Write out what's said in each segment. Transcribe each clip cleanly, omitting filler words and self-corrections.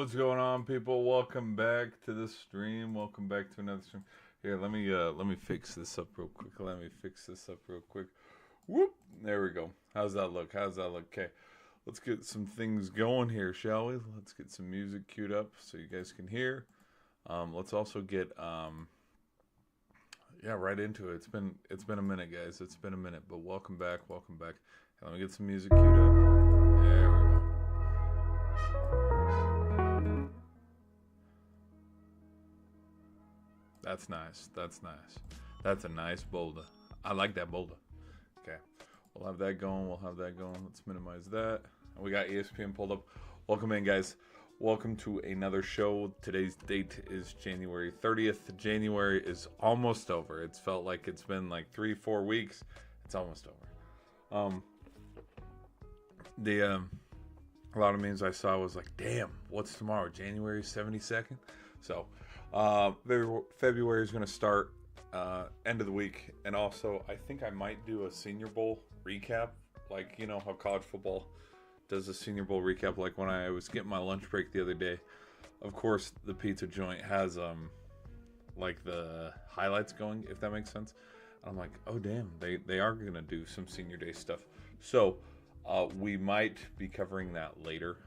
What's going on, people? Welcome back to the stream. Welcome back to another stream. Here, let me fix this up real quick. Whoop! There we go. How's that look? Okay, let's get some things going here, shall we? Let's get some music queued up so you guys can hear. Let's also get right into it. It's been a minute, guys. It's been a minute, but welcome back. Hey, let me get some music queued up. There we go. That's nice. That's a nice boulder. I like that boulder. Okay. We'll have that going. Let's minimize that. And we got ESPN pulled up. Welcome in, guys. Welcome to another show. Today's date is January 30th. January is almost over. It's felt like it's been like 3-4 weeks. It's almost over. A lot of memes I saw was like, damn, what's tomorrow? January 72nd? So, February is going to start end of the week. And also, I think I might do a Senior Bowl recap. Like, you know how college football does a Senior Bowl recap. Like when I was getting my lunch break the other day. Of course, the pizza joint has, like the highlights going, if that makes sense. And I'm like, oh, damn, they are going to do some Senior Day stuff. So, we might be covering that later.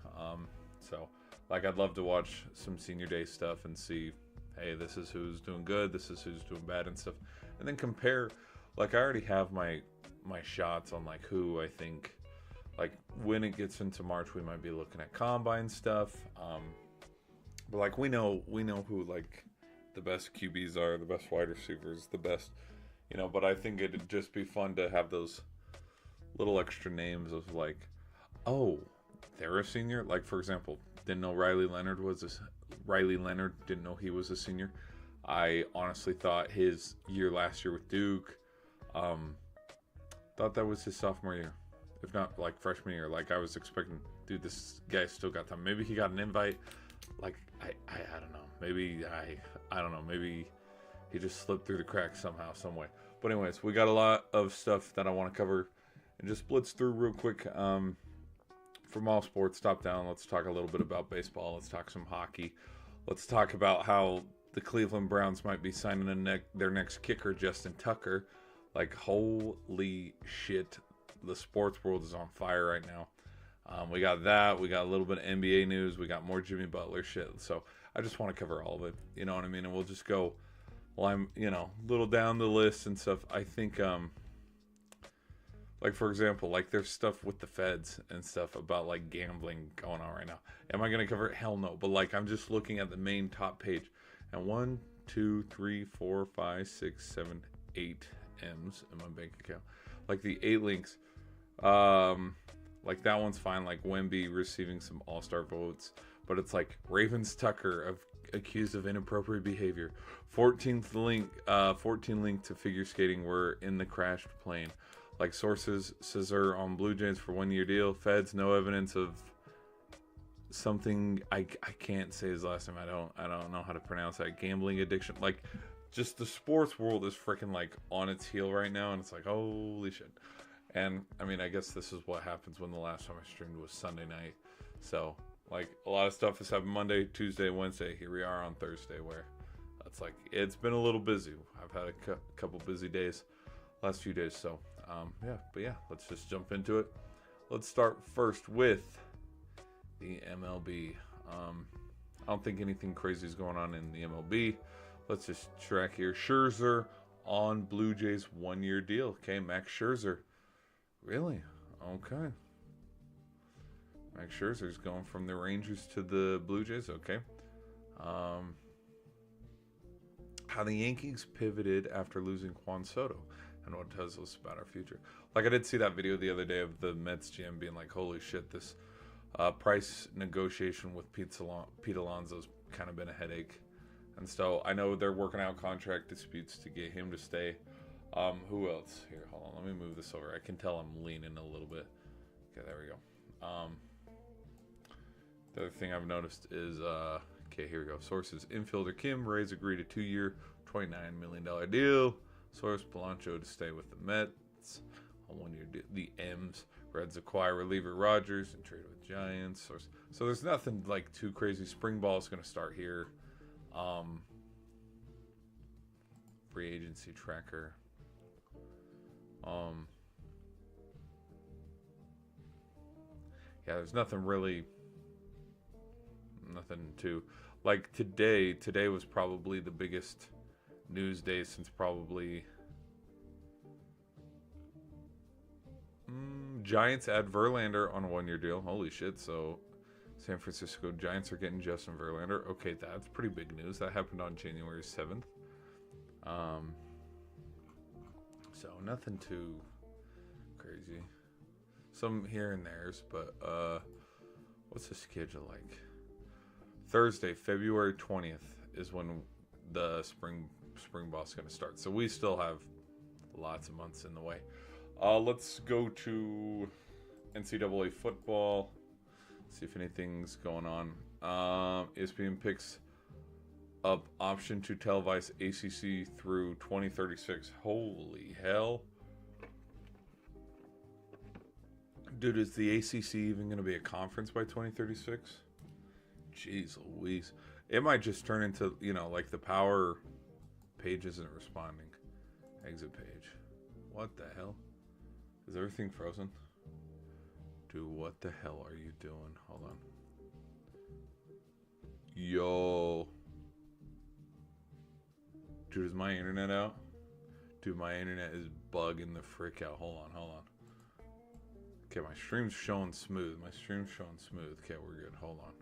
Like, I'd love to watch some Senior Day stuff and see, hey, this is who's doing good, this is who's doing bad and stuff. And then compare, like, I already have my shots on, like, who I think, like, when it gets into March, we might be looking at combine stuff. But, like, we know who, like, the best QBs are, the best wide receivers, the best, but I think it'd just be fun to have those little extra names of, like, oh, they're a senior. Like, for example, didn't know Riley Leonard didn't know he was a senior. I honestly thought his year last year with Duke, thought that was his sophomore year, if not like freshman year. Like, I was expecting, dude, this guy still got time. Maybe he got an invite. Like, I don't know. Maybe I don't know. Maybe he just slipped through the cracks somehow, some way. But anyways, we got a lot of stuff that I want to cover and just blitz through real quick. From all sports, top down, let's talk a little bit about baseball. Let's talk some hockey. Let's talk about how the Cleveland Browns might be signing their next kicker, Justin Tucker. Like, holy shit, the sports world is on fire right now. We got that. We got a little bit of NBA news. We got more Jimmy Butler shit. So I just want to cover all of it. You know what I mean? And we'll just go, well, I'm, a little down the list and stuff. I think, like, for example, like, there's stuff with the feds and stuff about, like, gambling going on right now. Am I going to cover it? Hell no. But, like, I'm just looking at the main top page. And 1, 2, 3, 4, 5, 6, 7, 8 M's in my bank account. Like, the 8 links. Like, that one's fine. Like, Wemby receiving some all-star votes. But it's like, Ravens Tucker accused of inappropriate behavior. 14 link to figure skating were in the crashed plane. Like, sources, Scissor on Blue Jays for 1-year deal. Feds, no evidence of something. I can't say his last name. I don't know how to pronounce that. Gambling addiction. Like, just the sports world is freaking, like, on its heel right now. And it's like, holy shit. And, I mean, I guess this is what happens when the last time I streamed was Sunday night. So, like, a lot of stuff has happened Monday, Tuesday, Wednesday. Here we are on Thursday, where it's like, it's been a little busy. I've had a couple busy days last few days. So, let's just jump into it. Let's start first with the MLB. I don't think anything crazy is going on in the MLB. Let's just track here. Scherzer on Blue Jays 1-year deal. Okay, Max Scherzer. Really? Okay. Max Scherzer's going from the Rangers to the Blue Jays. Okay. How the Yankees pivoted after losing Juan Soto. And what tells us about our future. Like, I did see that video the other day of the Mets GM being like, holy shit, this price negotiation with Pete Alonso's kind of been a headache. And so I know they're working out contract disputes to get him to stay. Who else? Here, hold on. Let me move this over. I can tell I'm leaning a little bit. Okay, there we go. The other thing I've noticed is, okay, here we go. Sources, infielder Kim Rays agreed a 2-year, $29 million deal. Source, Polanco to stay with the Mets on 1-year deal. The M's. Reds acquire reliever Rogers and trade with Giants. So there's nothing like too crazy. Spring ball is going to start here. Free agency tracker. Yeah, there's nothing to like today. Today was probably the biggest news day since probably Giants add Verlander on a 1-year deal. Holy shit. So San Francisco Giants are getting Justin Verlander. Okay, that's pretty big news. That happened on January 7th. So nothing too crazy. Some here and there's, but what's the schedule like? Thursday, February 20th is when the spring ball is going to start. So we still have lots of months in the way. Let's go to NCAA football. See if anything's going on. ESPN picks up option to televise ACC through 2036. Holy hell. Dude, is the ACC even going to be a conference by 2036? Jeez Louise. It might just turn into, like the power page isn't responding. Exit page. What the hell? Is everything frozen? Dude, what the hell are you doing? Hold on. Yo. Dude, is my internet out? Dude, my internet is bugging the frick out. Hold on. Okay, my stream's showing smooth. Okay, we're good. Hold on.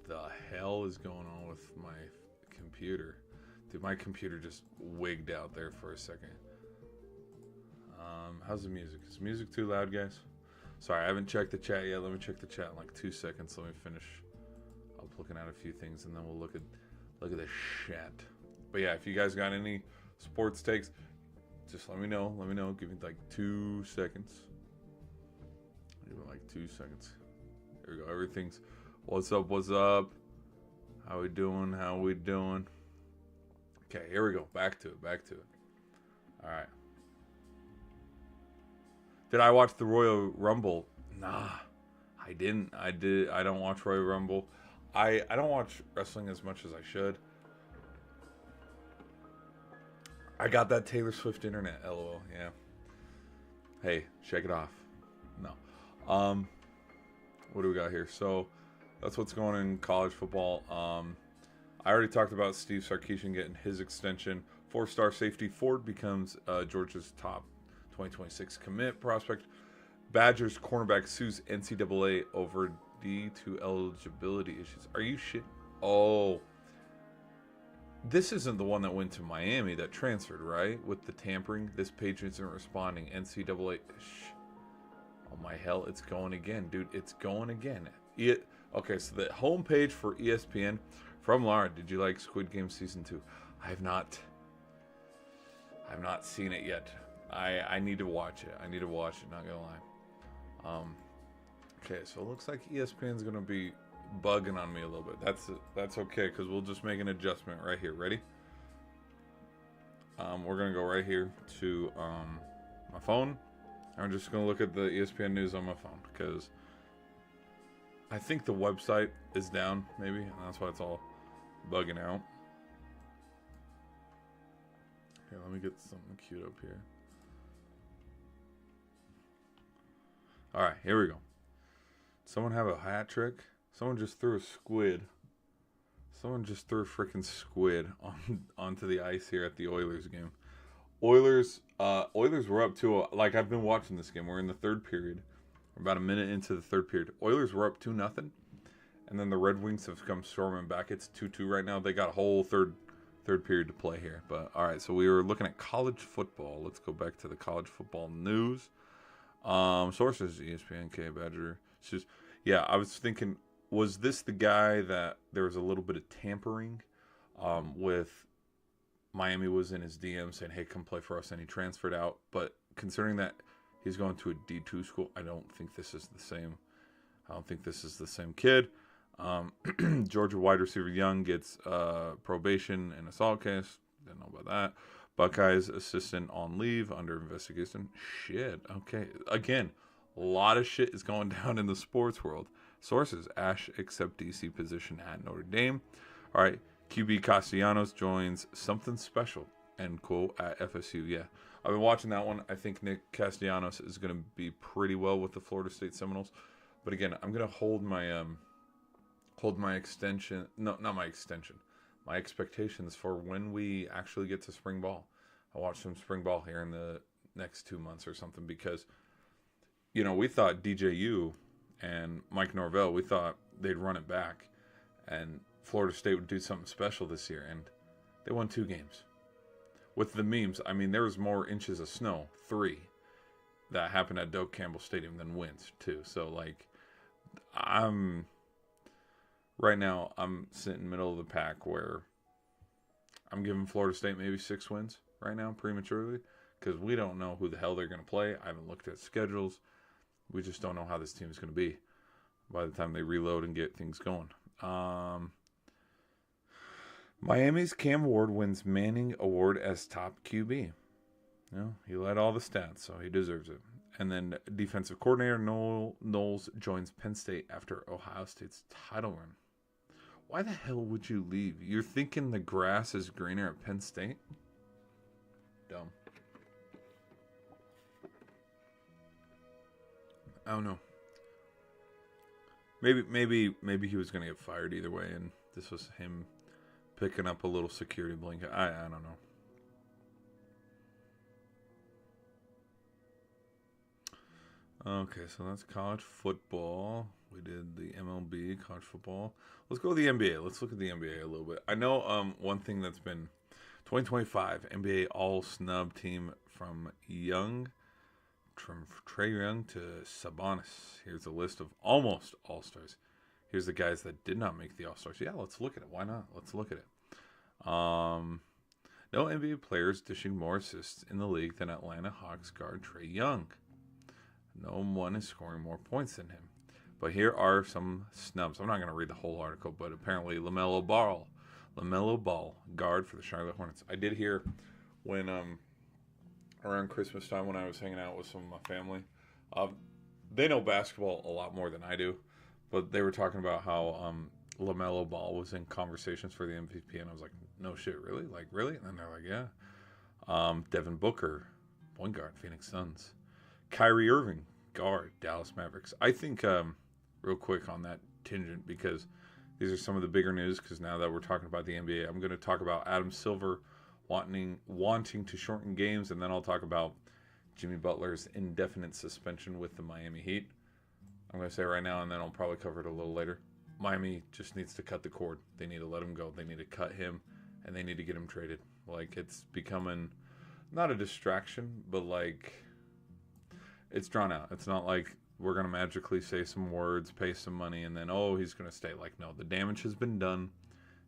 The hell is going on with my computer? Dude, my computer just wigged out there for a second. How's the music? Is music too loud, guys? Sorry, I haven't checked the chat yet. Let me check the chat in like 2 seconds. Let me finish up looking at a few things, and then we'll look at the chat. But yeah, if you guys got any sports takes, just let me know. Give me like 2 seconds. Give me like 2 seconds. There we go. Everything's what's up? How we doing? Okay, here we go. Back to it. All right. Did I watch the Royal Rumble? Nah, I didn't. I don't watch Royal Rumble. I don't watch wrestling as much as I should. I got that Taylor Swift internet, lol. Yeah. Hey, shake it off. No. What do we got here? So that's what's going on in college football. I already talked about Steve Sarkisian getting his extension. 4-star safety Ford becomes Georgia's top 2026 commit prospect. Badgers cornerback sues NCAA over D2 eligibility issues. Are you shit? Oh. This isn't the one that went to Miami that transferred, right? With the tampering. This page isn't responding. NCAA. Oh my hell, it's going again, dude. It's going again. Okay, so the homepage for ESPN from Laura. Did you like Squid Game Season 2? I've not seen it yet. I need to watch it. Not gonna lie. Okay, so it looks like ESPN's gonna be bugging on me a little bit. That's okay, because we'll just make an adjustment right here. Ready? We're gonna go right here to my phone. I'm just gonna look at the ESPN news on my phone because I think the website is down, maybe, and that's why it's all bugging out. Here, let me get something queued up here. All right, here we go. Someone have a hat trick? Someone just threw a squid. Someone just threw a freaking squid onto the ice here at the Oilers game. Oilers were up to like I've been watching this game. We're in the third period. We're about a minute into the third period. Oilers were up 2-0, and then the Red Wings have come storming back. It's 2-2 right now. They got a whole third period to play here. But all right, so we were looking at college football. Let's go back to the college football news. Sources: ESPN, K Badger. It's just, yeah, I was thinking, was this the guy that there was a little bit of tampering with? Miami was in his DM saying, hey, come play for us, and he transferred out. But considering that he's going to a D2 school, I don't think this is the same kid. Georgia wide receiver Young gets probation and assault case. Didn't know about that. Buckeyes assistant on leave under investigation. Shit. Okay. Again, a lot of shit is going down in the sports world. Sources: Ash accept DC position at Notre Dame. All right. QB Castellanos joins something special. End quote at FSU. Yeah. I've been watching that one. I think Nick Castellanos is going to be pretty well with the Florida State Seminoles. But again, I'm going to hold my extension. No, not my extension. My expectations for when we actually get to spring ball. I'll watch some spring ball here in the next 2 months or something because, we thought DJU and Mike Norvell, we thought they'd run it back and Florida State would do something special this year. And they won 2 games. With the memes, I mean, there was more inches of snow, 3, that happened at Doak Campbell Stadium than wins, too. So, right now, I'm sitting middle of the pack where I'm giving Florida State maybe 6 wins right now, prematurely, because we don't know who the hell they're going to play. I haven't looked at schedules. We just don't know how this team is going to be by the time they reload and get things going. Miami's Cam Ward wins Manning Award as top QB. He led all the stats, so he deserves it. And then defensive coordinator Noel Knowles joins Penn State after Ohio State's title run. Why the hell would you leave? You're thinking the grass is greener at Penn State? Dumb. I don't know. Maybe he was going to get fired either way, and this was him picking up a little security blanket. I don't know. Okay, so that's college football. We did the MLB, college football. Let's go to the NBA. Let's look at the NBA a little bit. I know one thing that's been 2025 NBA All Snub team from Trae Young to Sabonis. Here's a list of almost All-Stars. Here's the guys that did not make the All-Stars. Yeah, let's look at it. Why not? Let's look at it. No NBA players dishing more assists in the league than Atlanta Hawks guard Trae Young. No one is scoring more points than him. But here are some snubs. I'm not going to read the whole article, but apparently LaMelo Ball, guard for the Charlotte Hornets. I did hear when around Christmas time when I was hanging out with some of my family, they know basketball a lot more than I do, but they were talking about how LaMelo Ball was in conversations for the MVP, and I was like, no shit, really? Like, really? And then they're like, yeah. Devin Booker, point guard, Phoenix Suns. Kyrie Irving, guard, Dallas Mavericks. I think, real quick on that tangent, because these are some of the bigger news, because now that we're talking about the NBA, I'm going to talk about Adam Silver wanting to shorten games, and then I'll talk about Jimmy Butler's indefinite suspension with the Miami Heat. I'm going to say it right now, and then I'll probably cover it a little later. Miami just needs to cut the cord. They need to let him go. They need to cut him, and they need to get him traded. Like, it's becoming not a distraction, but like, it's drawn out. It's not like we're going to magically say some words, pay some money, and then, oh, he's going to stay. Like, no, the damage has been done.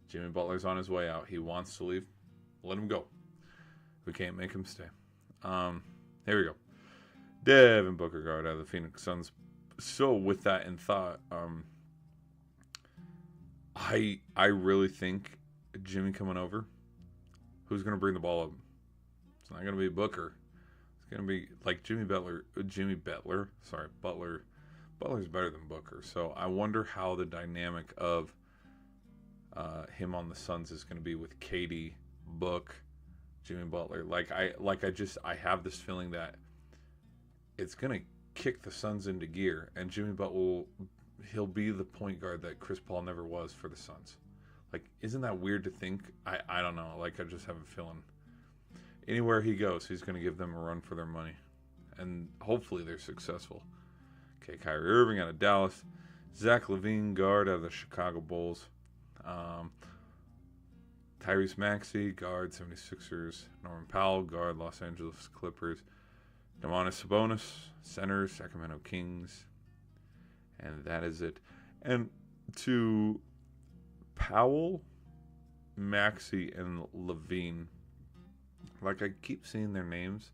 Jimmy Butler's on his way out. He wants to leave. Let him go. We can't make him stay. Here we go. Devin Booker, guard out of the Phoenix Suns. So with that in thought, I really think Jimmy coming over, who's going to bring the ball up? It's not going to be Booker. It's going to be like Butler. Butler's better than Booker. So I wonder how the dynamic of him on the Suns is going to be with KD, Book, Jimmy Butler. I have this feeling that it's going to kick the Suns into gear, and Jimmy Butler he'll be the point guard that Chris Paul never was for the Suns. Like, isn't that weird to think? I don't know. Like, I just have a feeling anywhere he goes, he's going to give them a run for their money, and hopefully they're successful. Okay, Kyrie Irving out of Dallas, Zach LaVine, guard out of the Chicago Bulls, Tyrese Maxey, guard 76ers, Norman Powell, guard Los Angeles Clippers, Domantas Sabonis, center Sacramento Kings, and that is it. And to Powell, Maxey, and LaVine, like, I keep seeing their names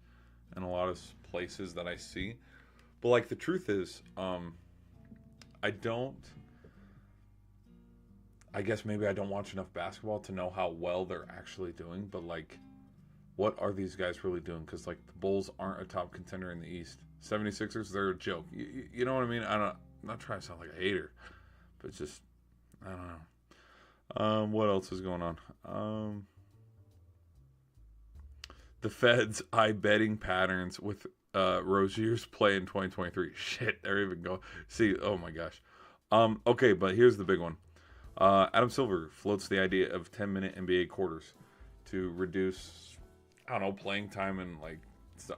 in a lot of places that I see, but like, the truth is, I guess maybe I don't watch enough basketball to know how well they're actually doing, but like, what are these guys really doing? Because like the Bulls aren't a top contender in the East. 76ers, they're a joke. You know what I mean? I'm not trying to sound like a hater, but it's just, I don't know. What else is going on? The Fed's eye betting patterns with Rozier's play in 2023. Shit, they're even going. See, oh my gosh. Okay, but here's the big one. Adam Silver floats the idea of 10-minute NBA quarters to reduce, I don't know, playing time and like stuff.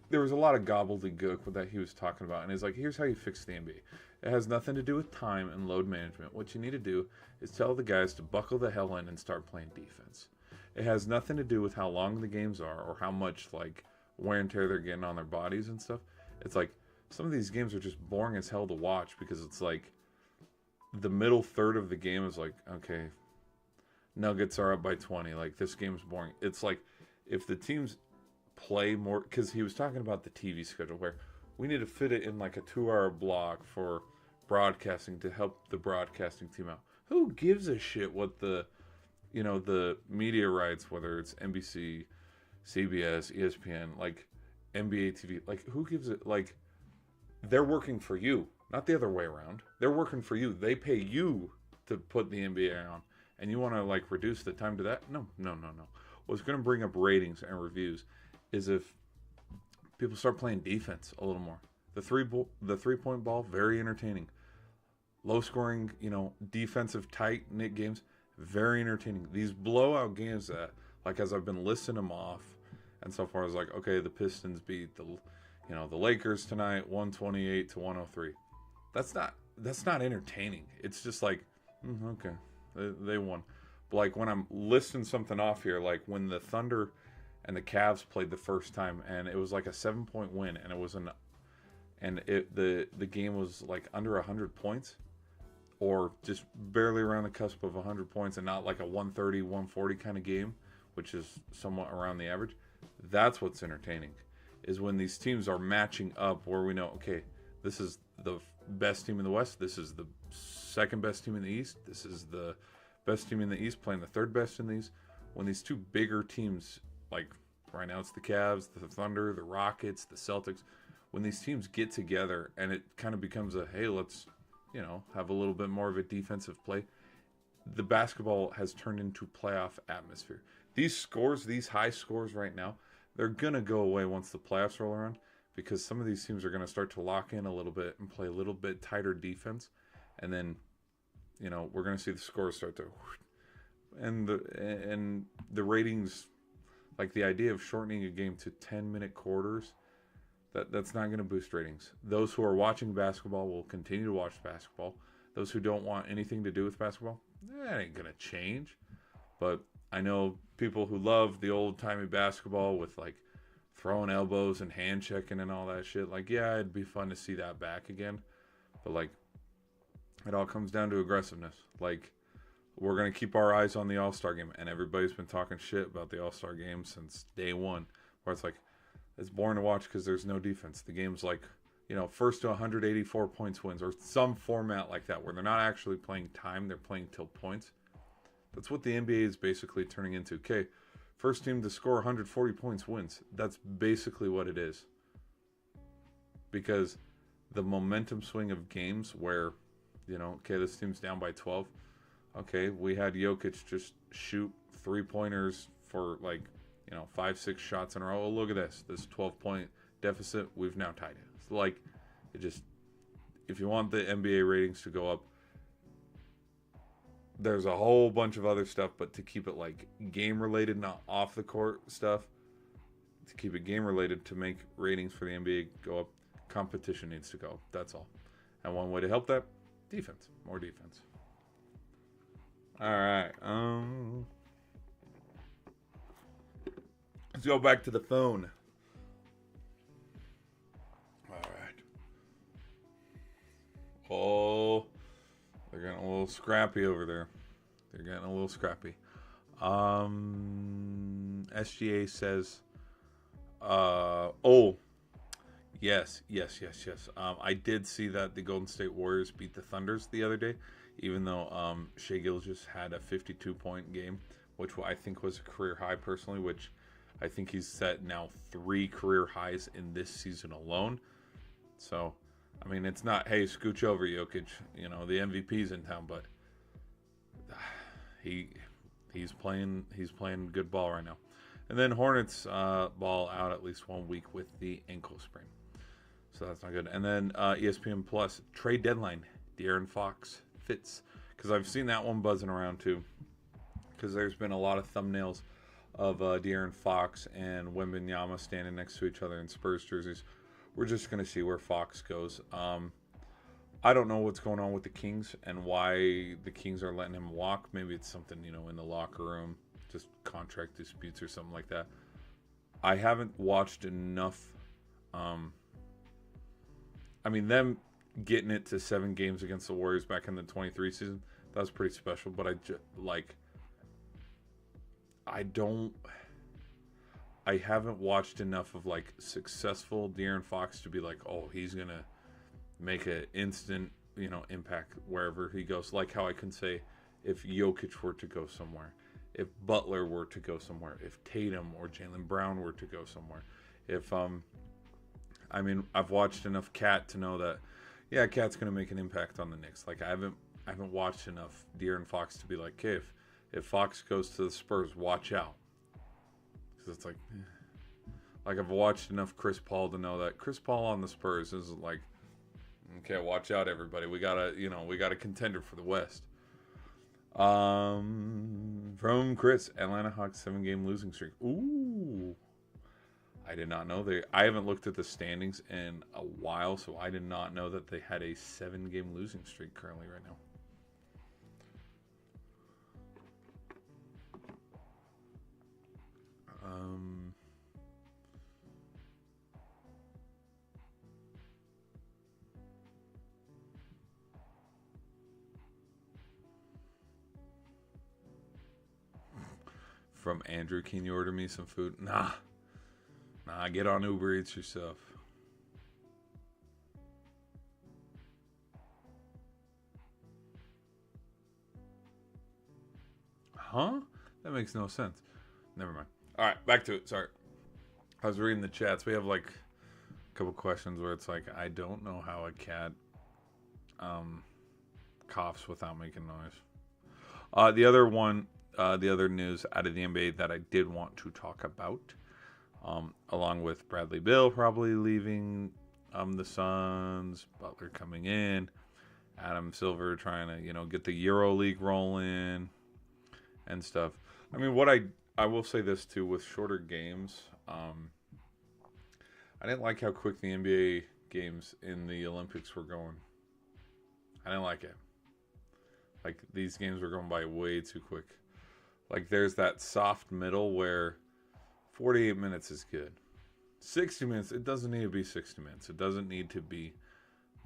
There was a lot of gobbledygook that he was talking about, and he's like, here's how you fix the NBA. It has nothing to do with time and load management. What you need to do is tell the guys to buckle the hell in and start playing defense. It has nothing to do with how long the games are or how much like wear and tear they're getting on their bodies and stuff. It's like some of these games are just boring as hell to watch because it's like the middle third of the game is like, okay, Nuggets are up by 20. Like, this game's boring. It's like if the teams play more, because he was talking about the TV schedule where we need to fit it in like a 2-hour block for broadcasting to help the broadcasting team out. Who gives a shit what the media rights, whether it's NBC, CBS, ESPN, like NBA TV, like who gives it? Like, they're working for you, not the other way around. They're working for you. They pay you to put the NBA on, and you want to like reduce the time to that? No. What's going to bring up ratings and reviews is if people start playing defense a little more. The 3-point ball, very entertaining. Low scoring, defensive tight knit games, very entertaining. These blowout games that, like, as I've been listing them off, and so far I was like, okay, the Pistons beat the Lakers tonight, 128-103. That's not entertaining. It's just like, okay, they won. But like when I'm listing something off here, like when the Thunder and the Cavs played the first time, and it was like a 7-point win, and it was the game was like under 100 points, or just barely around the cusp of 100 points, and not like a 130, 140 kind of game, which is somewhat around the average. That's what's entertaining, is when these teams are matching up where we know, okay, this is the best team in the West, this is the second best team in the East, this is the best team in the East playing the third best in these. When these two bigger teams, like right now it's the Cavs, the Thunder, the Rockets, the Celtics, when these teams get together and it kind of becomes a, hey, let's, have a little bit more of a defensive play, the basketball has turned into playoff atmosphere. These scores, these high scores right now, they're going to go away once the playoffs roll around, because some of these teams are going to start to lock in a little bit and play a little bit tighter defense. And then, we're going to see the scores start to, and the ratings, like the idea of shortening a game to 10-minute quarters, that's not going to boost ratings. Those who are watching basketball will continue to watch basketball. Those who don't want anything to do with basketball, that ain't going to change. But I know people who love the old-timey basketball with like throwing elbows and hand checking and all that shit. Like, yeah, it'd be fun to see that back again. But like, it all comes down to aggressiveness. Like, we're going to keep our eyes on the All-Star game. And everybody's been talking shit about the All-Star game since day one. Where it's like, it's boring to watch because there's no defense. The game's like, first to 184 points wins, or some format like that where they're not actually playing time, they're playing till points. That's what the NBA is basically turning into. Okay, first team to score 140 points wins. That's basically what it is. Because the momentum swing of games where, okay, this team's down by 12. Okay, we had Jokic just shoot 3-pointers for like, 5-6 shots in a row. Oh, look at this 12-point deficit, we've now tied it. It's like, if you want the NBA ratings to go up, there's a whole bunch of other stuff, but to keep it like game related, not off the court stuff, to keep it game related, to make ratings for the NBA go up, competition needs to go up. That's all. And one way to help that, defense, more defense. All right. Let's go back to the phone. All right. Oh, they're getting a little scrappy over there. SGA says, yes. I did see that the Golden State Warriors beat the Thunders the other day, even though Shai Gilgeous had a 52-point game, which I think was a career high personally, which I think he's set now 3 career highs in this season alone. So, I mean, it's not, hey, scooch over, Jokic. You know, the MVP's in town, but he's playing good ball right now. And then Hornets ball out at least 1 week with the ankle sprain. So that's not good. And then ESPN Plus, trade deadline, De'Aaron Fox fits. Because I've seen that one buzzing around too. Because there's been a lot of thumbnails of De'Aaron Fox and Wembanyama standing next to each other in Spurs jerseys. We're just going to see where Fox goes. I don't know what's going on with the Kings and why the Kings are letting him walk. Maybe it's something, you know, in the locker room, just contract disputes or something like that. I haven't watched enough. I mean, them getting it to 7 games against the Warriors back in the 23 season, that was pretty special. But I haven't watched enough of like successful De'Aaron Fox to be like, oh, he's gonna make an instant, you know, impact wherever he goes. Like how I can say, if Jokic were to go somewhere, if Butler were to go somewhere, if Tatum or Jaylen Brown were to go somewhere, if I mean, I've watched enough Cat to know that, yeah, Cat's gonna make an impact on the Knicks. Like I haven't watched enough De'Aaron Fox to be like, okay, if Fox goes to the Spurs, watch out. Because it's like I've watched enough Chris Paul to know that Chris Paul on the Spurs is like, okay, watch out, everybody. We got a contender for the West. From Chris, Atlanta Hawks 7-game losing streak. Ooh, I did not know I haven't looked at the standings in a while, so I did not know that they had a 7-game losing streak currently right now. From Andrew, can you order me some food? Nah, get on Uber Eats yourself. Huh? That makes no sense. Never mind. All right, back to it. Sorry. I was reading the chats. We have like a couple questions where it's like, I don't know how a cat coughs without making noise. The other news out of the NBA that I did want to talk about, along with Bradley Beal probably leaving the Suns, Butler coming in, Adam Silver trying to, you know, get the Euro League rolling and stuff. I mean, what I will say this too, with shorter games, I didn't like how quick the NBA games in the Olympics were going. I didn't like it. Like, these games were going by way too quick. Like, there's that soft middle where 48 minutes is good. 60 minutes, it doesn't need to be 60 minutes. It doesn't need to be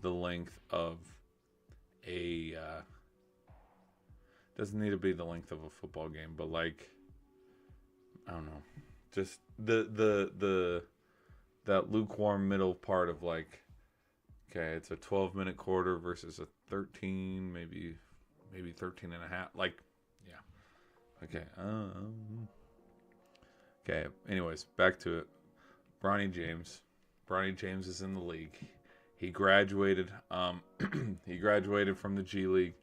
the length of doesn't need to be the length of a football game, but like, I don't know, just that lukewarm middle part of like, okay, it's a 12-minute quarter versus a 13, maybe 13 and a half. Like, yeah. Okay. Okay. Anyways, back to it. Bronny James. Bronny James is in the league. He graduated. He graduated from the G League,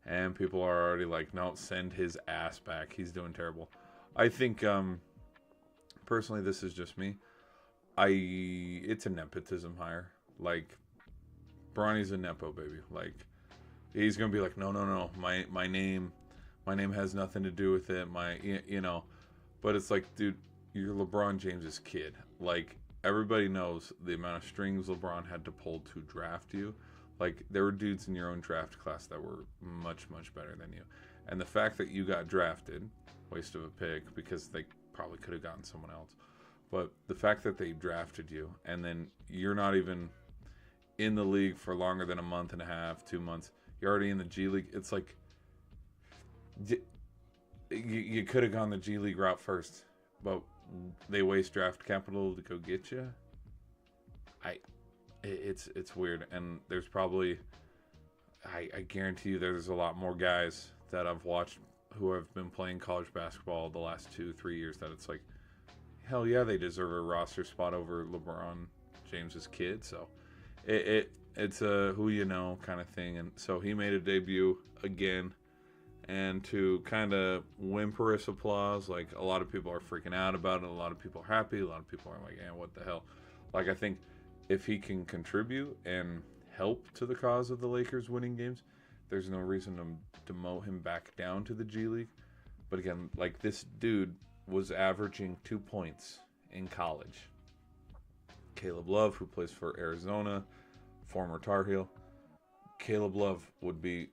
and people are already like, no, send his ass back. He's doing terrible. I think, personally, this is just me. It's a nepotism hire. Like, Bronny's a nepo baby. Like, he's gonna be like, no. My name has nothing to do with it. You know, but it's like, dude, you're LeBron James's kid. Like, everybody knows the amount of strings LeBron had to pull to draft you. Like, there were dudes in your own draft class that were much, much better than you. And the fact that you got drafted, waste of a pick, because they probably could have gotten someone else. But the fact that they drafted you, and then you're not even in the league for longer than a month and a half, 2 months, you're already in the G League. It's like, you could have gone the G League route first, but they waste draft capital to go get you. It's weird, and there's probably, I guarantee you there's a lot more guys that I've watched who have been playing college basketball the last 2-3 years that it's like, hell yeah, they deserve a roster spot over LeBron James's kid. So it's a who you know kind of thing. And so he made a debut again. And to kind of whimperous applause, like a lot of people are freaking out about it. A lot of people are happy. A lot of people are like, "Yeah, what the hell?" Like I think if he can contribute and help to the cause of the Lakers winning games, there's no reason to demote him back down to the G League. But again, like this dude was averaging 2 points in college. Caleb Love, who plays for Arizona, former Tar Heel. Caleb Love would be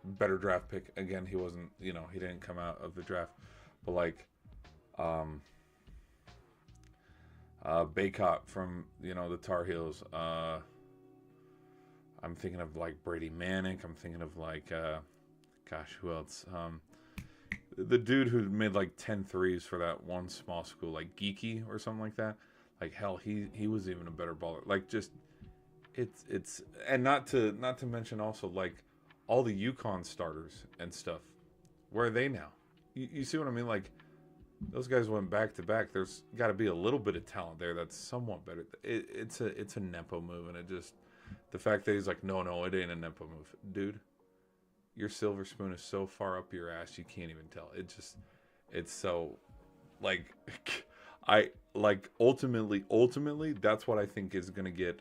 better draft pick. Again, he wasn't, he didn't come out of the draft. But like Baycott from, the Tar Heels. I'm thinking of like Brady Manick. I'm thinking of like who else? The dude who made like 10 threes for that one small school, like Geeky or something like that. Like hell, he was even a better baller. Like just it's and not to mention also like all the UConn starters and stuff. Where are they now? You see what I mean? Like those guys went back to back. There's got to be a little bit of talent there that's somewhat better. It's a nepo move, and it just the fact that he's like, no, it ain't a nepo move, dude. Your silver spoon is so far up your ass you can't even tell. It's so like I like ultimately that's what I think is gonna get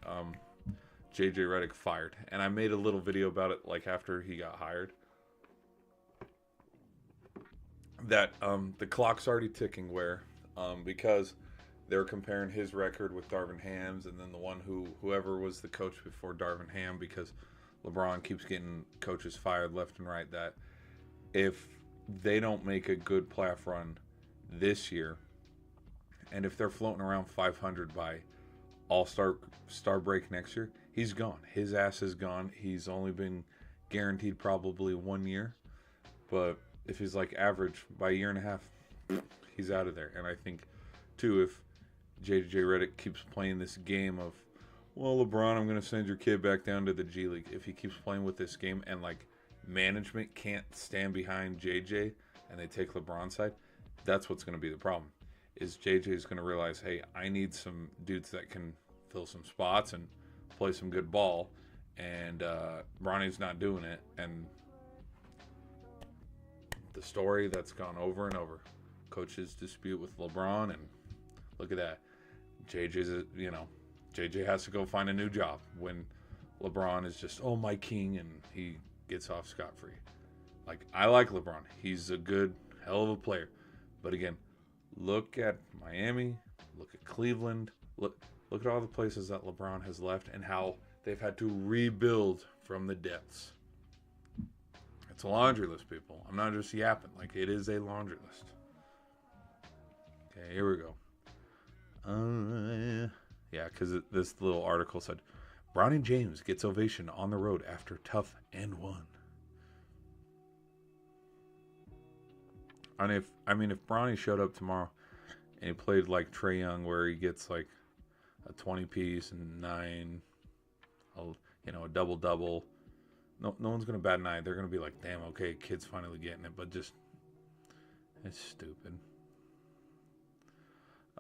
JJ Redick fired. And I made a little video about it like after he got hired. That the clock's already ticking where because they're comparing his record with Darvin Ham's and then the one whoever was the coach before Darvin Ham, because LeBron keeps getting coaches fired left and right, that if they don't make a good playoff run this year, and if they're floating around 500 by All-Star break next year, he's gone. His ass is gone. He's only been guaranteed probably 1 year, but if he's like average by a year and a half, he's out of there. And I think too, if JJ Redick keeps playing this game of, well, LeBron, I'm going to send your kid back down to the G League. If he keeps playing with this game and like management can't stand behind JJ and they take LeBron's side, that's what's going to be the problem. Is JJ is going to realize, hey, I need some dudes that can fill some spots and play some good ball, and Bronny's not doing it. And the story that's gone over and over, coaches dispute with LeBron, and look at that. JJ has to go find a new job when LeBron is just, oh, my king, and he gets off scot-free. Like, I like LeBron. He's a good, hell of a player. But again, look at Miami, look at Cleveland, look at all the places that LeBron has left and how they've had to rebuild from the depths. It's a laundry list, people. I'm not just yapping. Like, it is a laundry list. Okay, here we go. Yeah, because this little article said, Bronny James gets ovation on the road after tough and won. And if Bronny showed up tomorrow and he played like Trae Young, where he gets like a 20-piece and a double-double, no one's going to bat an eye. They're going to be like, damn, okay, kid's finally getting it. But just, it's stupid.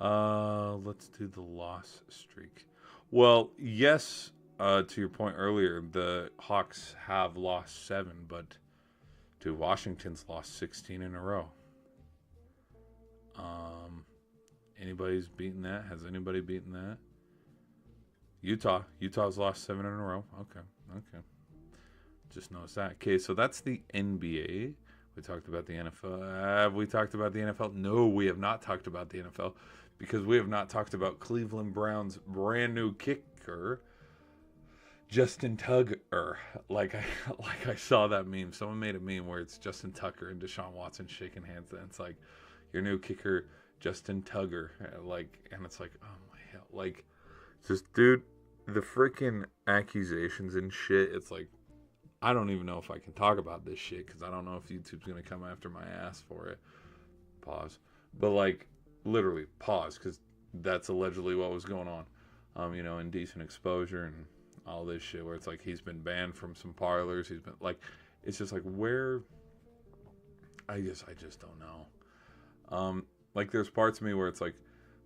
Let's do the loss streak. Well, yes, to your point earlier, the Hawks have lost 7, but Washington's lost 16 in a row. Anybody's beaten that? Has anybody beaten that? Utah's lost 7 in a row. Okay. Just noticed that. Okay, so that's the NBA. We talked about the NFL. Have we talked about the NFL? No, we have not talked about the NFL because we have not talked about Cleveland Browns' brand new kicker, Justin Tucker. Like I saw that meme. Someone made a meme where it's Justin Tucker and Deshaun Watson shaking hands, and it's like, your new kicker, Justin Tucker. And it's like, oh my hell. Like, just, dude, the freaking accusations and shit. It's like, I don't even know if I can talk about this shit because I don't know if YouTube's going to come after my ass for it. Pause. But, like, literally, pause, because that's allegedly what was going on. Indecent exposure and all this shit where it's like he's been banned from some parlors. He's been, like, it's just like, where, I just don't know. Like, there's parts of me where it's like,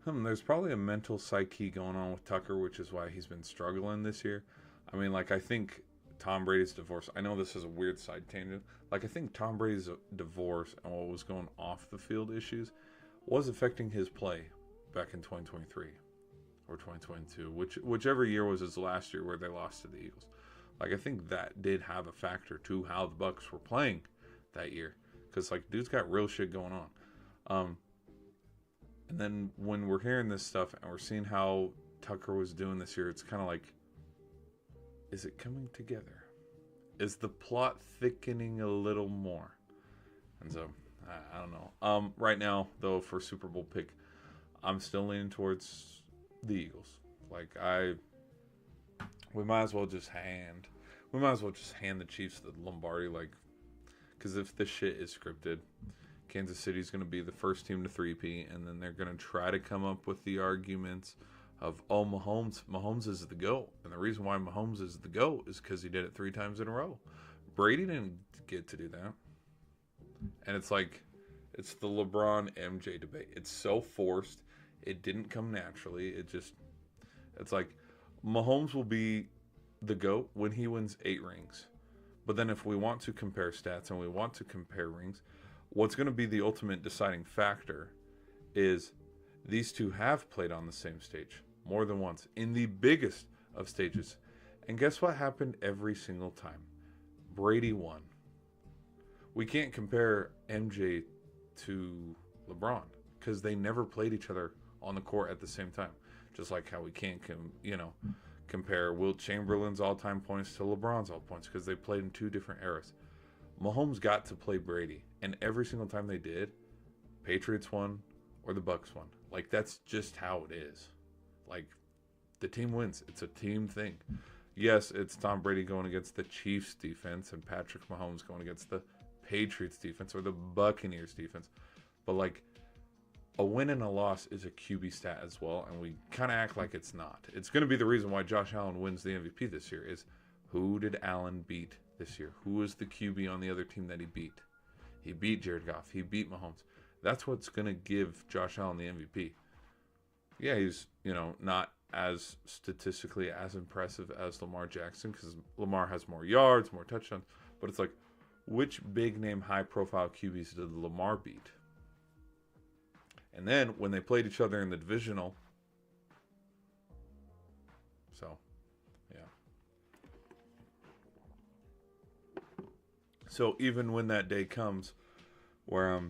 There's probably a mental psyche going on with Tucker, which is why he's been struggling this year. I mean, like, I think Tom Brady's divorce, I know this is a weird side tangent. Like, I think Tom Brady's divorce and what was going off the field issues was affecting his play back in 2023 or 2022, whichever year was his last year where they lost to the Eagles. Like, I think that did have a factor to how the Bucks were playing that year. Because, like, dude's got real shit going on. And then when we're hearing this stuff and we're seeing how Tucker was doing this year, it's kind of like, is it coming together? Is the plot thickening a little more? And so, I don't know. Right now, though, for Super Bowl pick, I'm still leaning towards the Eagles. Like, we might as well just hand the Chiefs the Lombardi, like, because if this shit is scripted, Kansas City's going to be the first team to three-peat, and then they're going to try to come up with the arguments of, oh, Mahomes is the GOAT. And the reason why Mahomes is the GOAT is because he did it 3 times in a row. Brady didn't get to do that. And it's like, it's the LeBron MJ debate. It's so forced. It didn't come naturally. It's like, Mahomes will be the GOAT when he wins 8 rings. But then if we want to compare stats and we want to compare rings, what's going to be the ultimate deciding factor is these two have played on the same stage more than once in the biggest of stages. And guess what happened every single time? Brady won. We can't compare MJ to LeBron because they never played each other on the court at the same time. Just like how we can't, compare Wilt Chamberlain's all-time points to LeBron's all points because they played in 2 different eras. Mahomes got to play Brady, and every single time they did, Patriots won or the Bucks won. Like, that's just how it is. Like, the team wins. It's a team thing. Yes, it's Tom Brady going against the Chiefs defense and Patrick Mahomes going against the Patriots defense or the Buccaneers defense. But, like, a win and a loss is a QB stat as well, and we kind of act like it's not. It's going to be the reason why Josh Allen wins the MVP this year is who did Allen beat this year? Who was the QB on the other team that he beat? He beat Jared Goff. He beat Mahomes. That's what's going to give Josh Allen the MVP. Yeah, he's, not as statistically as impressive as Lamar Jackson because Lamar has more yards, more touchdowns. But it's like, which big-name, high-profile QBs did Lamar beat? And then when they played each other in the divisional, so, yeah. So even when that day comes where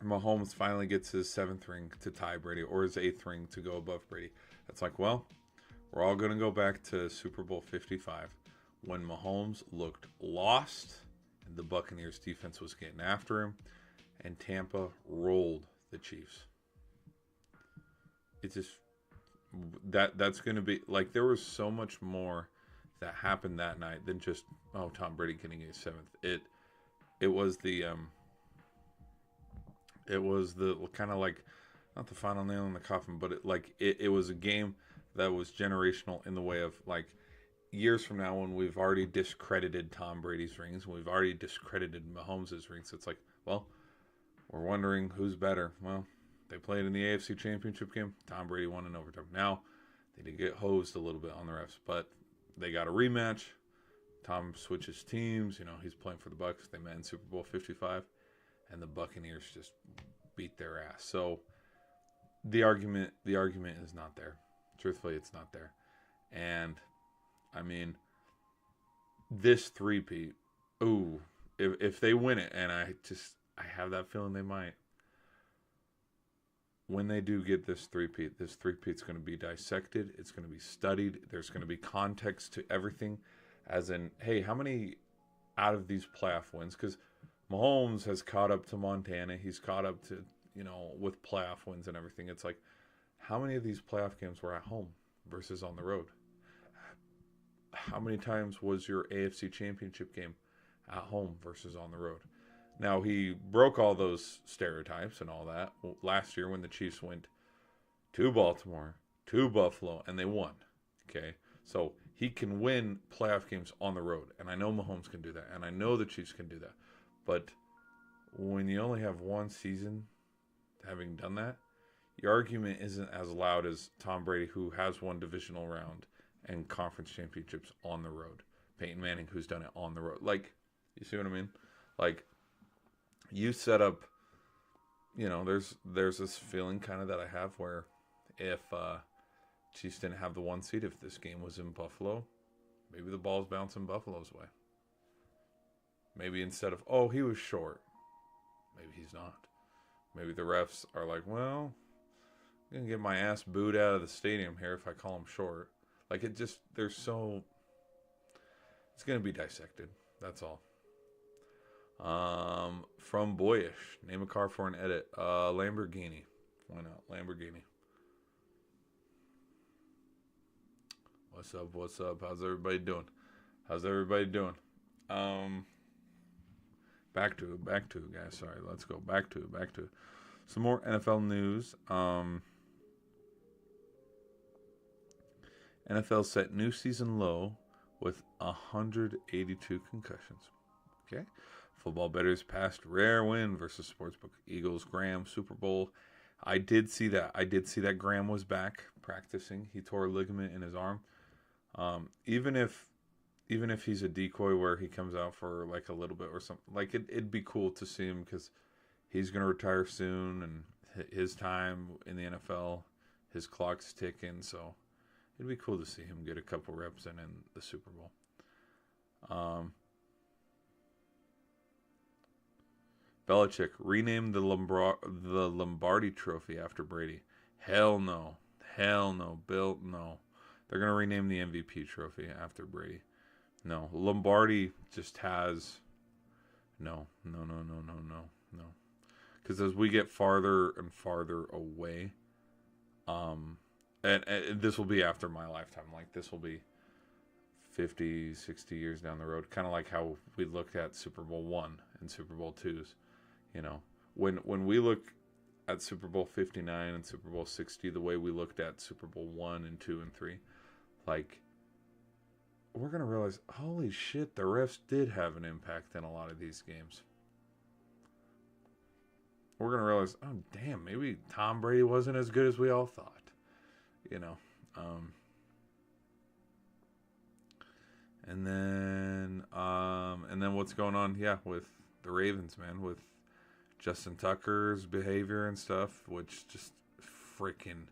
Mahomes finally gets his 7th ring to tie Brady or his 8th ring to go above Brady, it's like, well, we're all going to go back to Super Bowl 55 when Mahomes looked lost and the Buccaneers defense was getting after him and Tampa rolled the Chiefs. It's just that's going to be like, there was so much more that happened that night than just, oh, Tom Brady getting his 7th. It was the kind of like, not the final nail in the coffin, but it was a game that was generational in the way of, like, years from now when we've already discredited Tom Brady's rings, we've already discredited Mahomes' rings. It's like, well, we're wondering who's better. Well, they played in the AFC Championship game. Tom Brady won in overtime. Now, they did get hosed a little bit on the refs, but they got a rematch. Tom switches teams. He's playing for the Bucks. They met in Super Bowl 55, and the Buccaneers just beat their ass. So the argument is not there. Truthfully, it's not there. And I mean, this three-peat, if they win it, and I have that feeling they might. When they do get this three-peat's going to be dissected. It's going to be studied. There's going to be context to everything. As in, hey, how many out of these playoff wins? Because Mahomes has caught up to Montana. He's caught up to, with playoff wins and everything. It's like, how many of these playoff games were at home versus on the road? How many times was your AFC Championship game at home versus on the road? Now, he broke all those stereotypes and all that last year when the Chiefs went to Baltimore, to Buffalo, and they won. Okay? So he can win playoff games on the road. And I know Mahomes can do that. And I know the Chiefs can do that. But when you only have one season having done that, your argument isn't as loud as Tom Brady, who has won divisional round and conference championships on the road. Peyton Manning, who's done it on the road. Like, you see what I mean? Like, you set up, there's this feeling kind of that I have where if Chiefs didn't have the 1 seed, if this game was in Buffalo, maybe the ball's bouncing Buffalo's way. Maybe instead of, oh, he was short, maybe he's not. Maybe the refs are like, well, I'm going to get my ass booed out of the stadium here if I call him short. Like, it's going to be dissected. That's all. From Boyish, name a car for an edit. Lamborghini. Why not? Lamborghini. What's up? How's everybody doing? Back to it, guys. Sorry, let's go back to it. Some more NFL news. NFL set new season low with 182 concussions. Okay. Football bettors passed rare win versus Sportsbook. Eagles, Graham, Super Bowl. I did see that Graham was back practicing. He tore a ligament in his arm. Even if he's a decoy where he comes out for like a little bit or something, like it'd be cool to see him because he's going to retire soon and his time in the NFL, his clock's ticking. So it'd be cool to see him get a couple reps in the Super Bowl. Belichick renamed the Lombardi Trophy after Brady. Hell no. Bill, no. They're going to rename the MVP trophy after Brady. No. Lombardi just has... No. Because as we get farther and farther away, and this will be after my lifetime. Like, this will be 50, 60 years down the road. Kind of like how we looked at Super Bowl 1 and Super Bowl 2s. When we look at Super Bowl 59 and Super Bowl 60, the way we looked at Super Bowl 1 and 2 and 3, like, we're going to realize, holy shit, the refs did have an impact in a lot of these games. We're going to realize, oh, damn, maybe Tom Brady wasn't as good as we all thought. And then what's going on, with the Ravens, man, with Justin Tucker's behavior and stuff, which just freaking,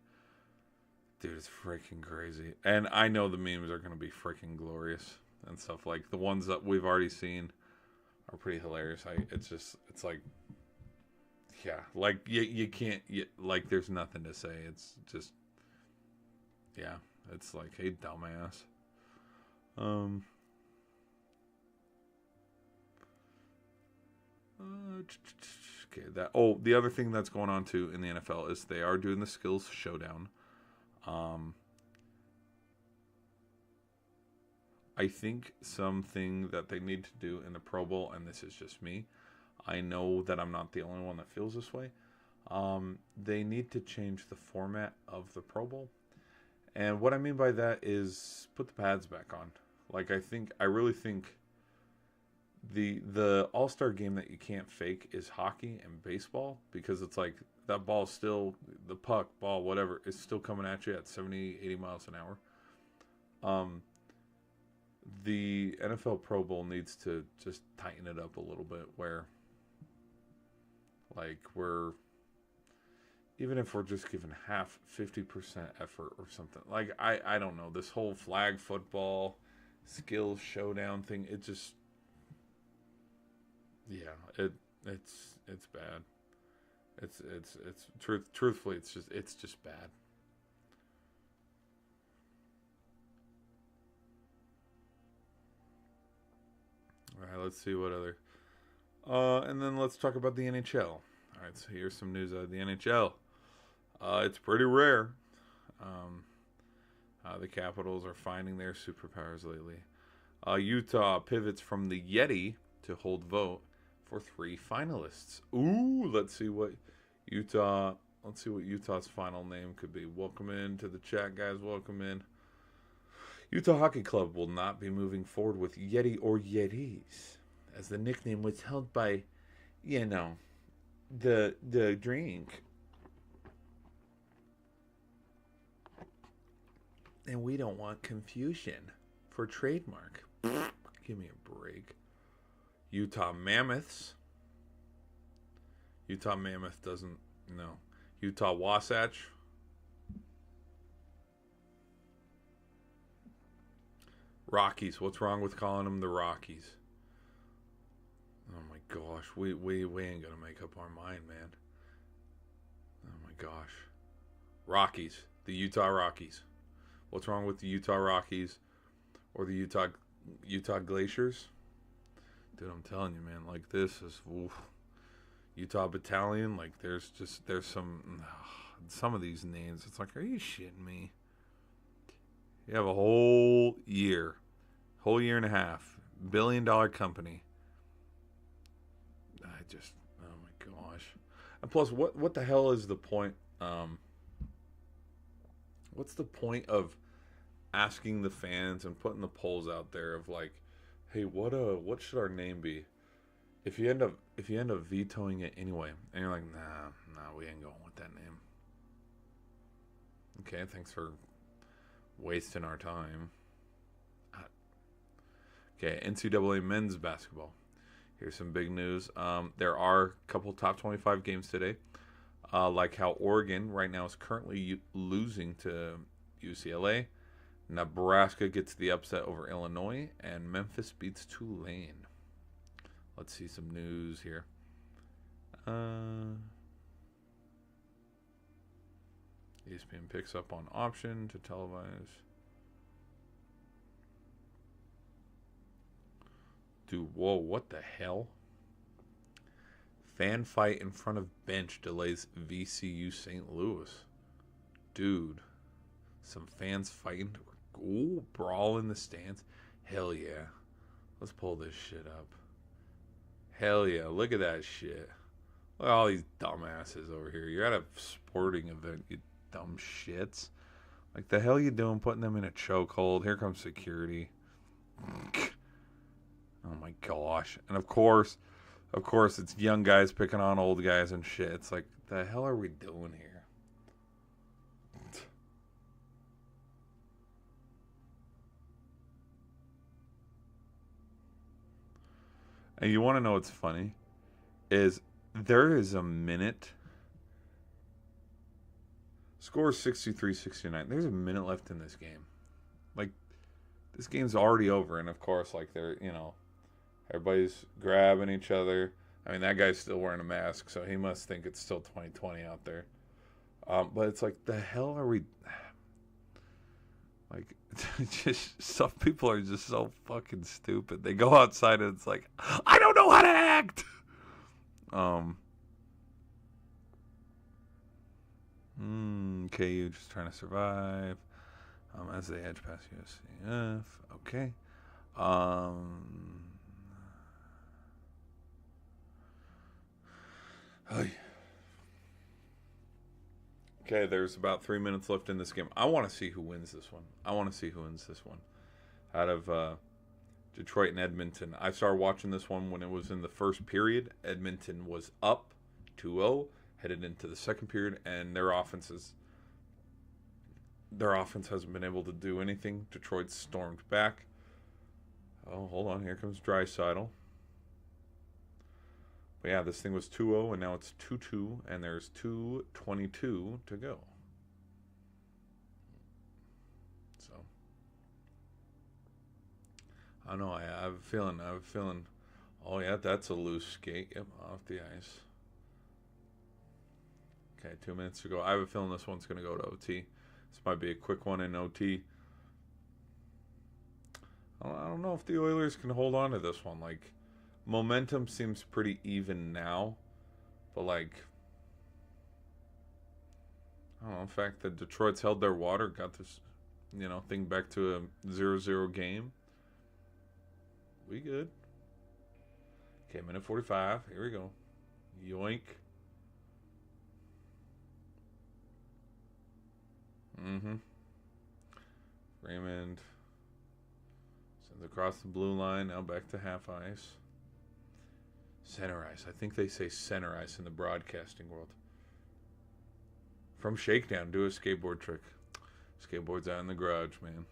dude, it's freaking crazy. And I know the memes are going to be freaking glorious and stuff. Like, the ones that we've already seen are pretty hilarious. It's like, yeah, like, you can't, like, there's nothing to say. It's just, yeah, it's like, hey, dumbass. Okay, the other thing that's going on too in the NFL is they are doing the skills showdown. I think something that they need to do in the Pro Bowl, and this is just me, I know that I'm not the only one that feels this way. They need to change the format of the Pro Bowl. And what I mean by that is put the pads back on. Like, I really think the all-star game that you can't fake is hockey and baseball, because it's like that ball still, the puck, ball, whatever, is still coming at you at 70, 80 miles an hour. The NFL Pro Bowl needs to just tighten it up a little bit, where, like, even if we're just giving half, 50% effort or something. Like, I don't know, this whole flag football skills showdown thing, it just, yeah, it's bad. Truthfully, it's just bad. All right, let's see what other. And then let's talk about the NHL. All right, so here's some news out of the NHL. It's pretty rare. The Capitals are finding their superpowers lately. Utah pivots from the Yeti to hold vote for 3 finalists. Ooh, let's see what Utah's final name could be. Welcome in to the chat, guys. Welcome in. Utah Hockey Club will not be moving forward with Yeti or Yetis, as the nickname was held by, the drink. And we don't want confusion for trademark. Give me a break. Utah Mammoths. Utah Mammoth doesn't, no. Utah Wasatch. Rockies. What's wrong with calling them the Rockies? Oh my gosh. We ain't gonna make up our mind, man. Oh my gosh. Rockies. The Utah Rockies. What's wrong with the Utah Rockies or the Utah Glaciers? Dude, I'm telling you, man, like this is oof. Utah Battalion, like there's some of these names. It's like, are you shitting me? You have a whole year and a half, $1 billion company. Oh my gosh. And plus, what the hell is the point? What's the point of asking the fans and putting the polls out there of like, hey, what should our name be? If you end up vetoing it anyway, and you're like, nah, we ain't going with that name. Okay, thanks for wasting our time. Okay, NCAA men's basketball. Here's some big news. There are a couple top 25 games today. Like how Oregon right now is currently losing to UCLA. Nebraska gets the upset over Illinois. And Memphis beats Tulane. Let's see some news here. ESPN picks up on option to televise. Dude, whoa, what the hell? Fan fight in front of bench delays VCU St. Louis. Dude, some fans fighting. Ooh, brawl in the stands. Hell yeah. Let's pull this shit up. Hell yeah, look at that shit. Look at all these dumbasses over here. You're at a sporting event, you dumb shits. Like, the hell you doing putting them in a chokehold? Here comes security. Oh my gosh. And of course, it's young guys picking on old guys and shit. It's like, the hell are we doing here? And you want to know what's funny? Is there is a minute. Score 63-69. There's a minute left in this game. Like, this game's already over. And of course, like, they're, everybody's grabbing each other. I mean, that guy's still wearing a mask, so he must think it's still 2020 out there. But it's like, the hell are we... Like, just some people are just so fucking stupid. They go outside and it's like, I don't know how to act! KU just trying to survive. As they edge past USCF. Okay. Okay, there's about 3 minutes left in this game. I want to see who wins this one. Out of Detroit and Edmonton. I started watching this one when it was in the first period. Edmonton was up 2-0, headed into the second period, and their offense hasn't been able to do anything. Detroit stormed back. Oh, hold on. Here comes Draisaitl. But yeah, this thing was 2-0, and now it's 2-2, and there's 2:22 to go. So, I don't know. I have a feeling. Oh, yeah, that's a loose skate. Yep, off the ice. Okay, 2 minutes to go. I have a feeling this one's going to go to OT. This might be a quick one in OT. I don't know if the Oilers can hold on to this one. Like, momentum seems pretty even now, but like, I don't know, the fact that Detroit's held their water, got this, thing back to a 0-0 game. We good. Okay, minute 45. Here we go. Yoink. Raymond sends across the blue line. Now back to half ice. Center ice. I think they say center ice in the broadcasting world. From Shakedown, do a skateboard trick. Skateboard's out in the garage, man.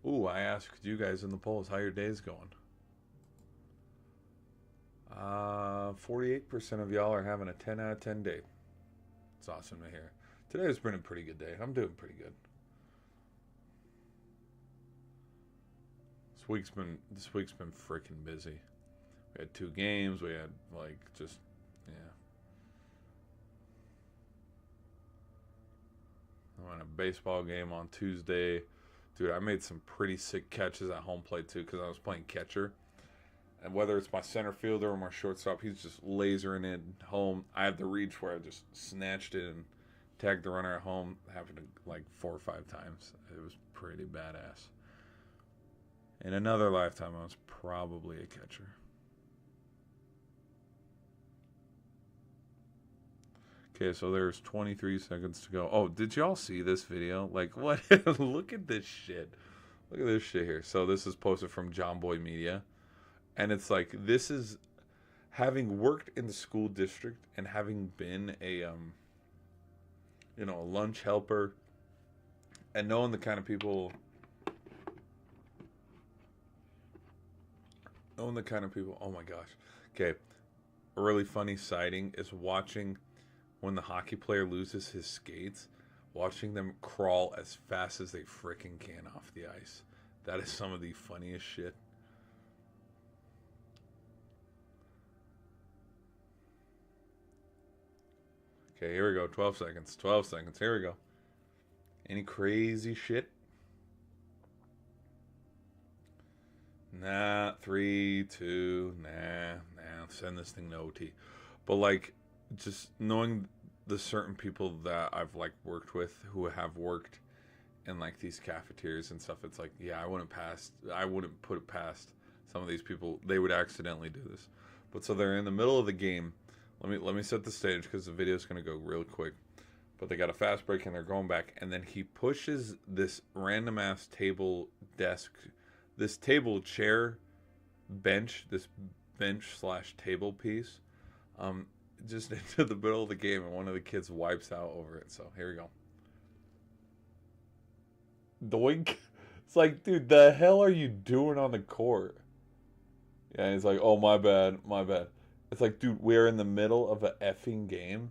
Ooh, I asked you guys in the polls how your day's going. 48% of y'all are having a 10 out of 10 day. It's awesome to hear. Today has been a pretty good day. I'm doing pretty good. This week's been freaking busy. We had 2 games. We had yeah. I went a baseball game on Tuesday. Dude, I made some pretty sick catches at home plate too because I was playing catcher. And whether it's my center fielder or my shortstop, he's just lasering it home. I have the reach where I just snatched it and tagged the runner at home. It happened like 4 or 5 times. It was pretty badass. In another lifetime, I was probably a catcher. Okay, so there's 23 seconds to go. Oh, did y'all see this video? Like, what? Look at this shit. Look at this shit here. So this is posted from John Boy Media. And it's like, this is having worked in the school district and having been a lunch helper and knowing the kind of people oh my gosh. Okay. A really funny sighting is watching when the hockey player loses his skates, watching them crawl as fast as they freaking can off the ice. That is some of the funniest shit. Okay, here we go. 12 seconds. 12 seconds. Here we go. Any crazy shit? Nah. 3, 2. Nah. Send this thing to OT. But like, just knowing the certain people that I've like worked with who have worked in like these cafeterias and stuff, it's like, yeah, I wouldn't put it past some of these people. They would accidentally do this. But so they're in the middle of the game. Let me set the stage because the video is going to go real quick. But they got a fast break and they're going back, and then he pushes this random ass table chair bench / table piece just into the middle of the game, and one of the kids wipes out over it. So here we go. Doink. It's like, dude, the hell are you doing on the court? Yeah, and he's like, oh, my bad. It's like, dude, we're in the middle of an effing game,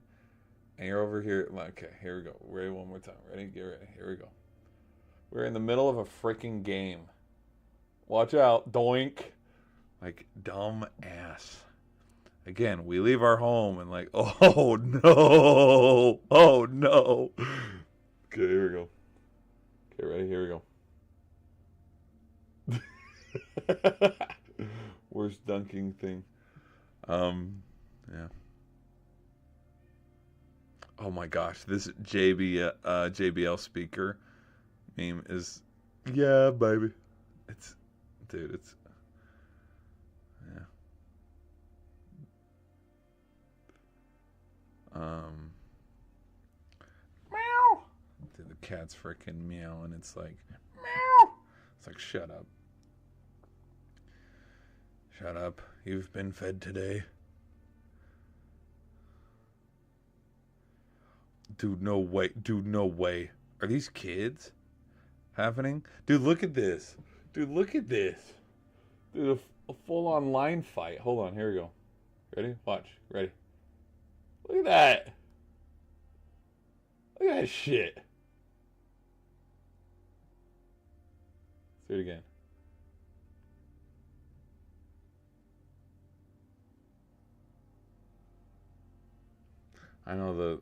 and you're over here. Okay, here we go. Ready one more time. Ready? Get ready. Here we go. We're in the middle of a freaking game. Watch out. Doink. Like, dumb ass. Again, we leave our home and like, oh, no. Oh, no. Okay, here we go. Okay, ready? Here we go. Worst dunking thing. Yeah. Oh my gosh, this JBL speaker meme is, yeah, baby. It's yeah. Meow. Dude, the cat's freaking meowing. It's like, meow. It's like, shut up. Shut up. You've been fed today. Dude, no way. Are these kids happening? Dude, look at this. Dude, a full-on line fight. Hold on, here we go. Ready? Watch. Ready. Look at that. Look at that shit. Let's do it again. I know the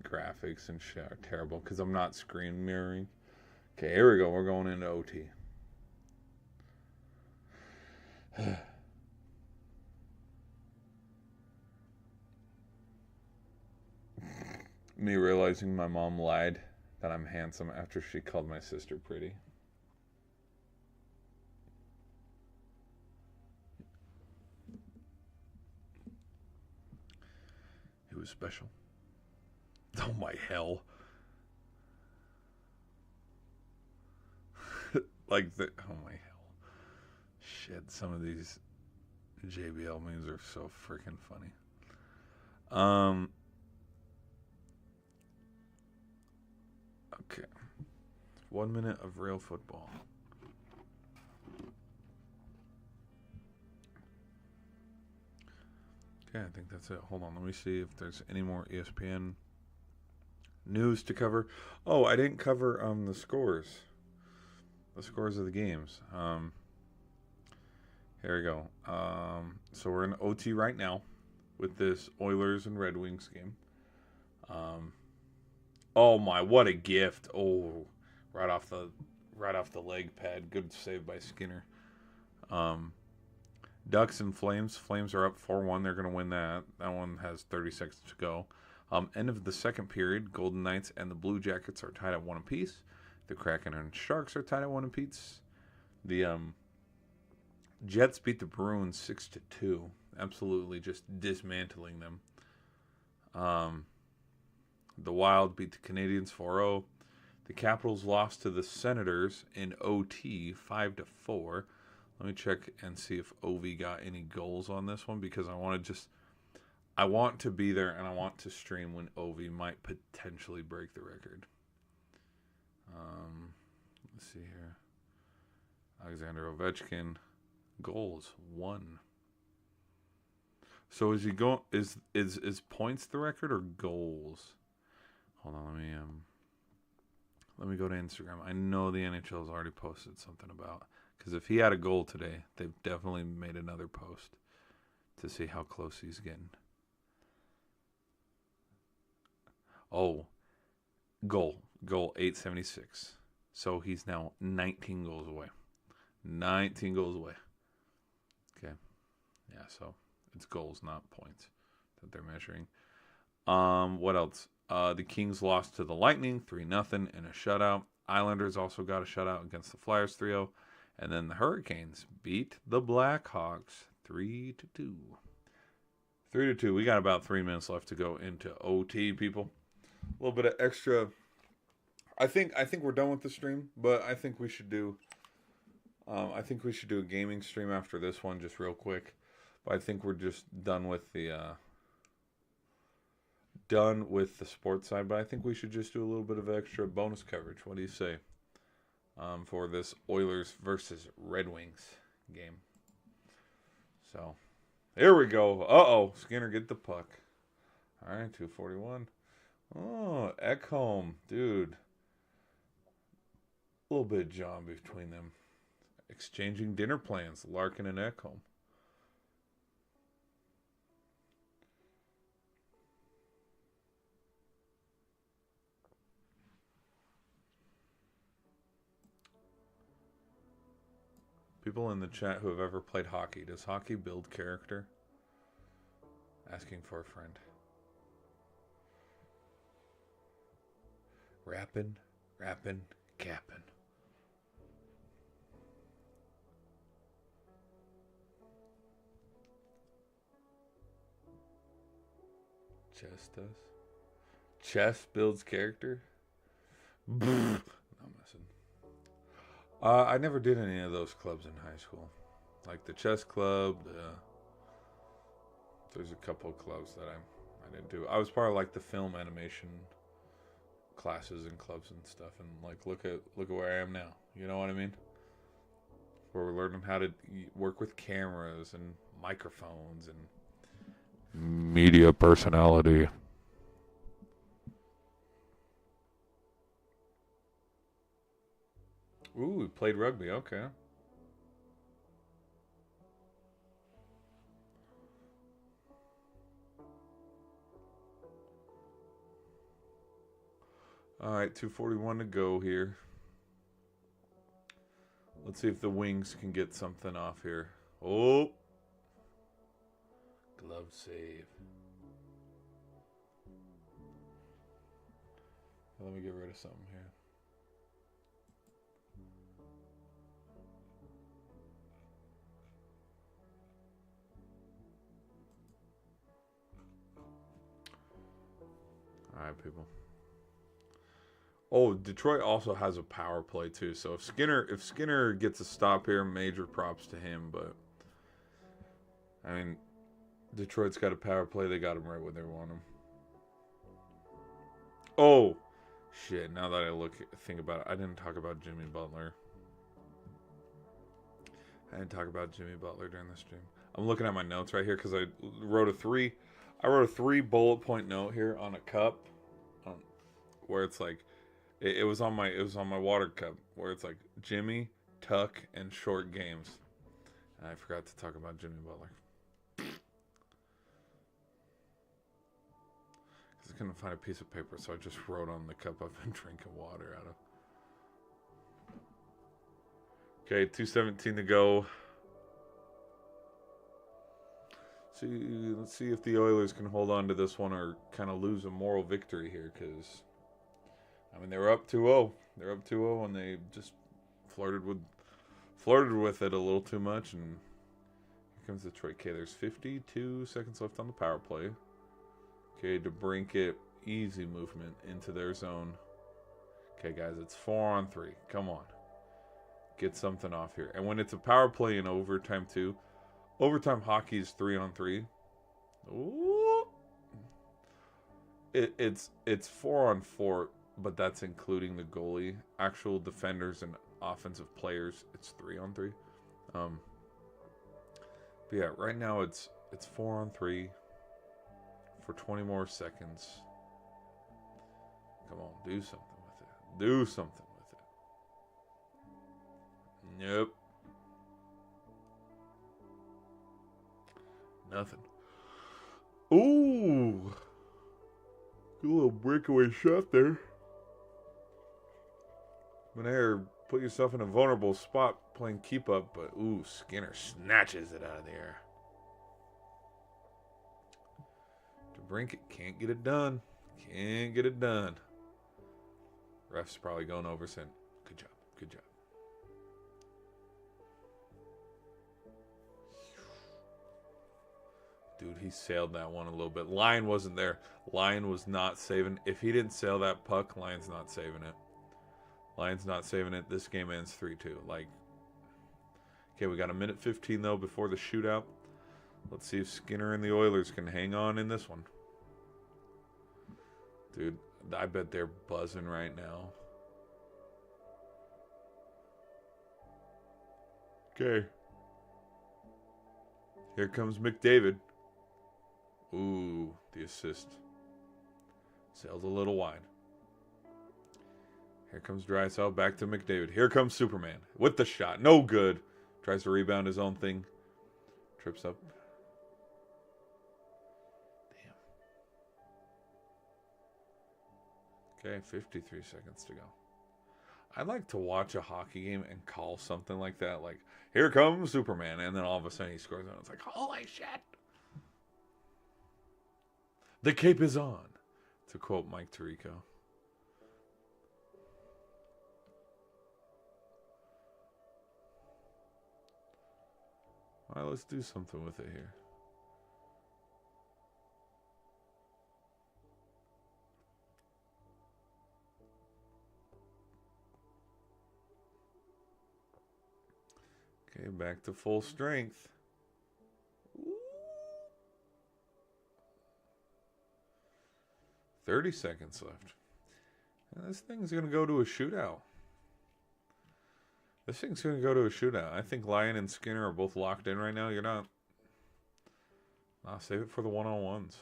graphics and shit are terrible because I'm not screen mirroring. Okay, here we go. We're going into OT. Me realizing my mom lied that I'm handsome after she called my sister pretty. It was special. Oh my hell. Oh my hell. Shit, some of these JBL memes are so freaking funny. Um, okay. 1 minute of real football. Okay, I think that's it. Hold on, let me see if there's any more ESPN news to cover. Oh, I didn't cover the scores. The scores of the games. Here we go. So we're in OT right now with this Oilers and Red Wings game. Oh my, what a gift! Oh, right off the leg pad. Good save by Skinner. Ducks and Flames. Flames are up 4-1. They're going to win that. That one has 30 seconds to go. End of the second period. Golden Knights and the Blue Jackets are tied at 1 apiece. The Kraken and Sharks are tied at 1 apiece. The Jets beat the Bruins 6-2. Absolutely just dismantling them. The Wild beat the Canadiens 4-0. The Capitals lost to the Senators in OT 5-4. Let me check and see if Ovi got any goals on this one, because I want to be there and I want to stream when Ovi might potentially break the record. Let's see here. Alexander Ovechkin, goals 1. So is he going? Is points the record or goals? Hold on, let me go to Instagram. I know the NHL has already posted something about, because if he had a goal today, they've definitely made another post to see how close he's getting. Oh, goal 876. So he's now 19 goals away. 19 goals away. Okay. Yeah, so it's goals, not points that they're measuring. What else? The Kings lost to the Lightning 3-0 in a shutout. Islanders also got a shutout against the Flyers 3-0. And then the Hurricanes beat the Blackhawks 3-2. 3-2. We got about 3 minutes left to go into OT, people. A little bit of extra. I think we're done with the stream, but I think we should do a gaming stream after this one, just real quick. But I think we're just done with the sports side. But I think we should just do a little bit of extra bonus coverage. What do you say? For this Oilers versus Red Wings game. So, here we go. Uh-oh. Skinner, get the puck. All right, 241. Oh, Ekholm. Dude. A little bit of John between them. Exchanging dinner plans. Larkin and Ekholm. People in the chat who have ever played hockey. Does hockey build character? Asking for a friend. Rappin', cappin'. Chess does? Chess builds character? No, I'm messing. I never did any of those clubs in high school. Like the chess club, there's a couple of clubs that I didn't do. I was part of like the film animation classes and clubs and stuff, and like look at where I am now. You know what I mean? Where we're learning how to work with cameras and microphones and media personality. Ooh, we played rugby. Okay. All right, 241 to go here. Let's see if the Wings can get something off here. Oh. Glove save. Let me get rid of something here. All right, people. Oh, Detroit also has a power play too. So if Skinner gets a stop here, major props to him. But I mean, Detroit's got a power play. They got him right where they want him. Oh, shit. Now that I think about it, I didn't talk about Jimmy Butler. I didn't talk about Jimmy Butler during the stream. I'm looking at my notes right here because I wrote a three bullet point note here on a cup, where it's like, it was on my water cup where it's like Jimmy, Tuck, and short games. And I forgot to talk about Jimmy Butler. I couldn't find a piece of paper, so I just wrote on the cup I've been drinking water out of. Okay, 2:17 to go. Let's see if the Oilers can hold on to this one or kind of lose a moral victory here, because I mean they were up 2-0. They're up 2-0 and they just flirted with it a little too much. And here comes Detroit. Okay, there's 52 seconds left on the power play. Okay, DeBrincat, easy movement into their zone. Okay, guys, it's 4-on-3. Come on. Get something off here. And when it's a power play in overtime, too, overtime hockey is 3-on-3. Ooh. It's 4-on-4, but that's including the goalie. Actual defenders and offensive players, it's 3-on-3. But yeah, right now it's 4-on-3. For 20 more seconds. Come on, do something with it. Do something with it. Nope. Nothing. Ooh. Good little breakaway shot there. Menair, put yourself in a vulnerable spot playing keep up, but ooh, Skinner snatches it out of the air. DeBrincat can't get it done. Can't get it done. Ref's probably going over saying, good job, good job. Dude, he sailed that one a little bit. Lyon wasn't there. Lyon was not saving. If he didn't sail that puck, Lyon's not saving it. Lyon's not saving it. This game ends 3-2. Like, okay, we got a minute 15, though, before the shootout. Let's see if Skinner and the Oilers can hang on in this one. Dude, I bet they're buzzing right now. Okay. Here comes McDavid. Ooh, the assist. Sailed a little wide. Here comes Draisaitl, back to McDavid. Here comes Superman with the shot. No good. Tries to rebound his own thing. Trips up. Damn. Okay, 53 seconds to go. I'd like to watch a hockey game and call something like that. Like, here comes Superman. And then all of a sudden he scores and it's like, holy shit. The cape is on, to quote Mike Tirico. All right, let's do something with it here. Okay, back to full strength. Ooh. 30 seconds left. And this thing's going to go to a shootout. This thing's going to go to a shootout. I think Lyon and Skinner are both locked in right now. You're not. Nah, save it for the one-on-ones.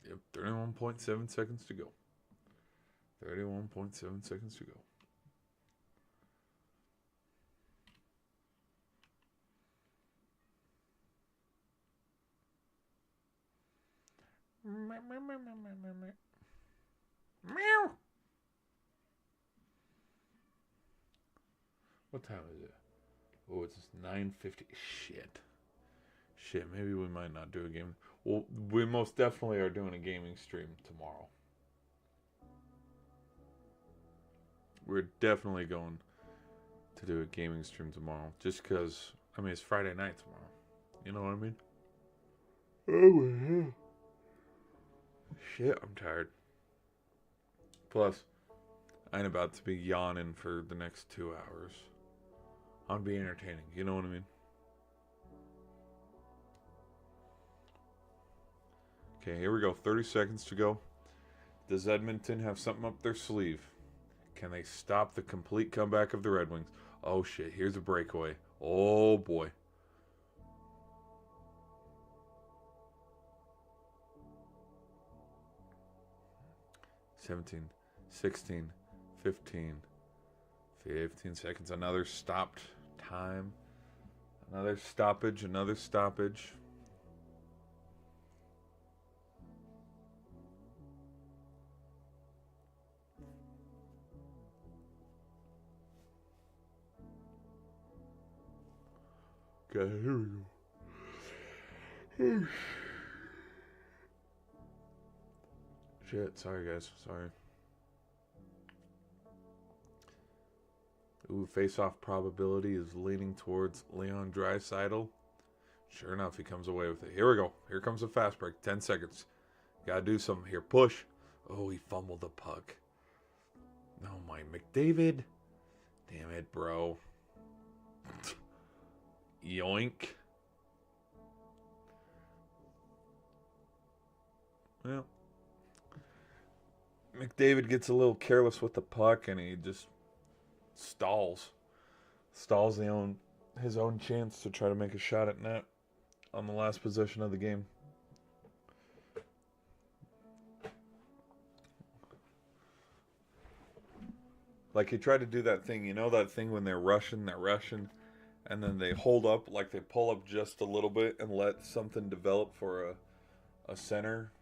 Yep, 31.7 seconds to go. 31.7 seconds to go. Meow. What time is it? Oh, it's 9:50. Shit, maybe we might not do a game. Well, we most definitely are doing a gaming stream tomorrow. We're definitely going to do a gaming stream tomorrow. Just because, I mean, it's Friday night tomorrow. You know what I mean? Oh, my God. Shit, I'm tired. Plus, I ain't about to be yawning for the next 2 hours. I'm gonna be entertaining. You know what I mean? Okay, here we go. 30 seconds to go. Does Edmonton have something up their sleeve? Can they stop the complete comeback of the Red Wings? Oh, shit. Here's a breakaway. Oh, boy. "17, 16, 15 seconds. Another stopped time. Another stoppage. Another stoppage. Okay, here we go. Shit, sorry guys, sorry. Ooh, face-off probability is leaning towards Leon Draisaitl. Sure enough, he comes away with it. Here we go. Here comes a fast break. 10 seconds. Gotta do something here. Push. Oh, he fumbled the puck. Oh my, McDavid. Damn it, bro. Yoink. Well, McDavid gets a little careless with the puck and he just stalls his own chance to try to make a shot at net on the last possession of the game. Like he tried to do that thing, you know that thing when they're rushing, and then they hold up, like they pull up just a little bit and let something develop for a center.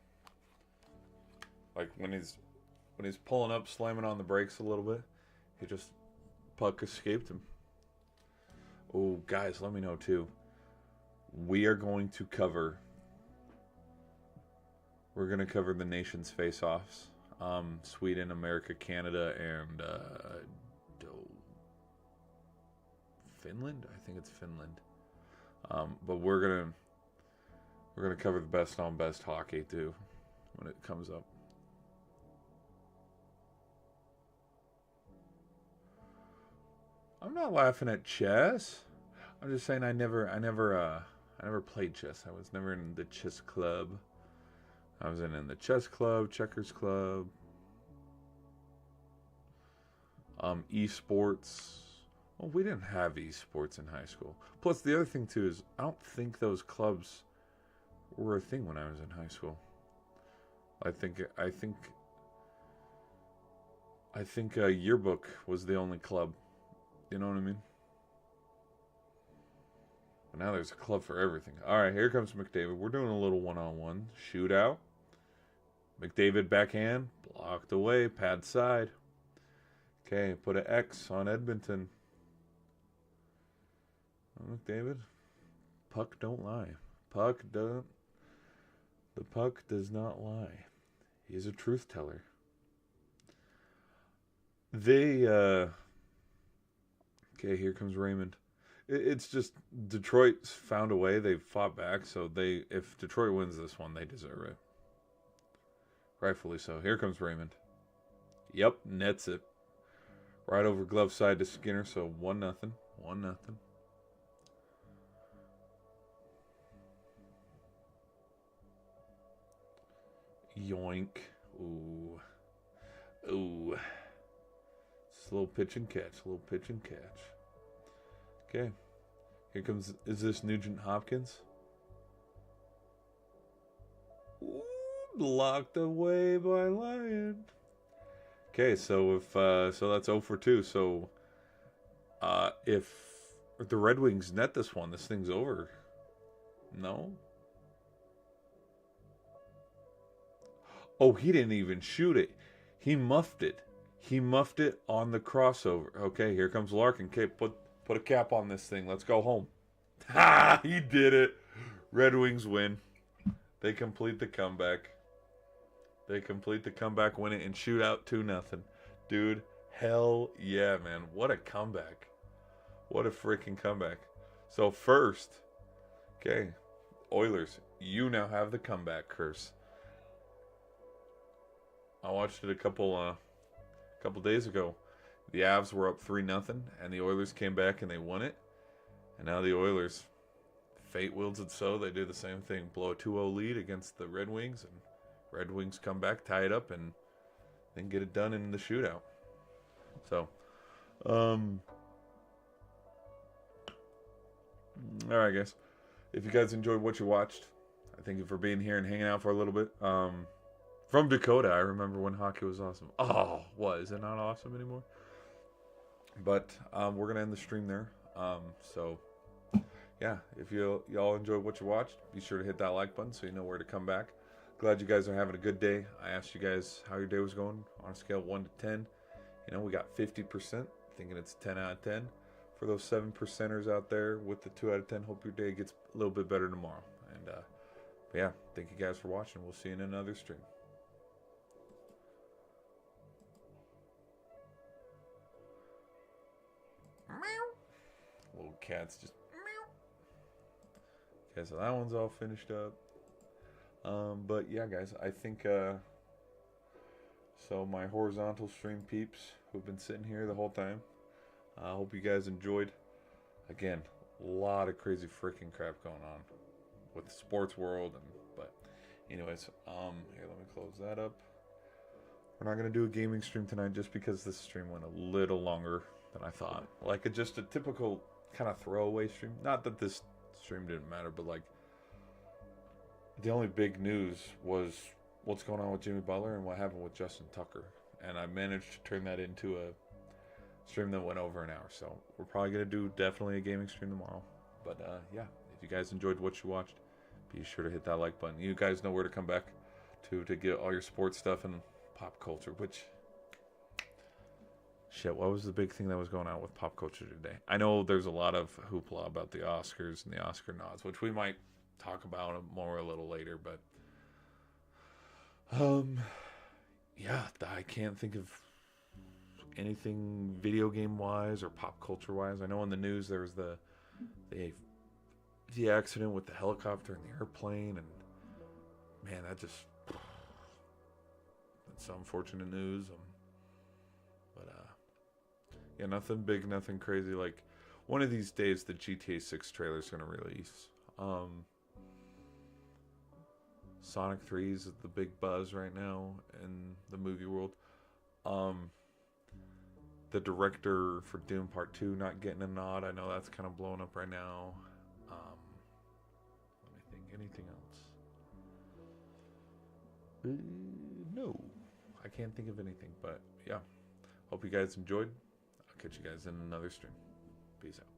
Like when he's pulling up, slamming on the brakes a little bit, puck escaped him. Oh, guys, let me know too. We're going to cover the nation's face-offs. Sweden, America, Canada, and Finland. I think it's Finland. But we're gonna cover the best on best hockey too when it comes up. I'm not laughing at chess. I'm just saying I never played chess. I was never in the chess club. I was in the chess club, checkers club, esports. Well, we didn't have esports in high school. Plus, the other thing too is I don't think those clubs were a thing when I was in high school. I think yearbook was the only club. You know what I mean? But now there's a club for everything. All right, here comes McDavid. We're doing a little one-on-one shootout. McDavid backhand, blocked away, pad side. Okay, put an X on Edmonton. McDavid, puck don't lie. The puck does not lie. He's a truth teller. Okay, here comes Raymond. It's just Detroit's found a way. They've fought back, so if Detroit wins this one, they deserve it. Rightfully so. Here comes Raymond. Yep, nets it. Right over glove side to Skinner, so 1-0. 1-0. Yoink. Ooh. It's a little pitch and catch. Okay. Here comes, is this Nugent Hopkins? Ooh, blocked away by Lyon. Okay, so so that's 0 for 2. So if the Red Wings net this one, this thing's over. No? Oh, he didn't even shoot it. He muffed it. He muffed it on the crossover. Okay, here comes Larkin. Okay, put a cap on this thing. Let's go home. Ha! He did it. Red Wings win. They complete the comeback. Win it, and shoot out 2-0. Dude, hell yeah, man. What a comeback. What a freaking comeback. So first, okay, Oilers, you now have the comeback curse. I watched it a couple a couple days ago. The Avs were up 3-0, and the Oilers came back and they won it. And now the Oilers, fate wills it so, they do the same thing. Blow a 2-0 lead against the Red Wings, and Red Wings come back, tie it up, and then get it done in the shootout. So, all right, guys. If you guys enjoyed what you watched, I thank you for being here and hanging out for a little bit. From Dakota, I remember when hockey was awesome. Oh, what? Is it not awesome anymore? But we're going to end the stream there. So, yeah, if y'all enjoyed what you watched, be sure to hit that like button so you know where to come back. Glad you guys are having a good day. I asked you guys how your day was going on a scale of 1 to 10. You know, we got 50%, thinking it's 10 out of 10. For those 7%ers out there with the 2 out of 10, hope your day gets a little bit better tomorrow. And, yeah, thank you guys for watching. We'll see you in another stream. Little cats just meow. Okay, so that one's all finished up. But yeah, guys, I think so my horizontal stream peeps who've been sitting here the whole time, I hope you guys enjoyed. Again, a lot of crazy freaking crap going on with the sports world, but anyways, here, let me close that up. We're not gonna do a gaming stream tonight just because this stream went a little longer than I thought. Like, just a typical kind of throwaway stream. Not that this stream didn't matter, but like the only big news was what's going on with Jimmy Butler and what happened with Justin Tucker. And I managed to turn that into a stream that went over an hour. So we're probably going to do definitely a gaming stream tomorrow. But yeah, if you guys enjoyed what you watched, be sure to hit that like button. You guys know where to come back to get all your sports stuff and pop culture, which... Shit, what was the big thing that was going on with pop culture today? I know there's a lot of hoopla about the Oscars and the Oscar nods, which we might talk about more a little later, but yeah, I can't think of anything video game wise or pop culture wise. I know in the news there was the accident with the helicopter and the airplane, and man, that's unfortunate news. Yeah, nothing big, nothing crazy. Like, one of these days, the GTA 6 trailer is going to release. Sonic 3 is the big buzz right now in the movie world. The director for Doom Part 2 not getting a nod. I know that's kind of blowing up right now. Let me think. Anything else? No. I can't think of anything. But, yeah. Hope you guys enjoyed. Catch you guys in another stream. Peace out.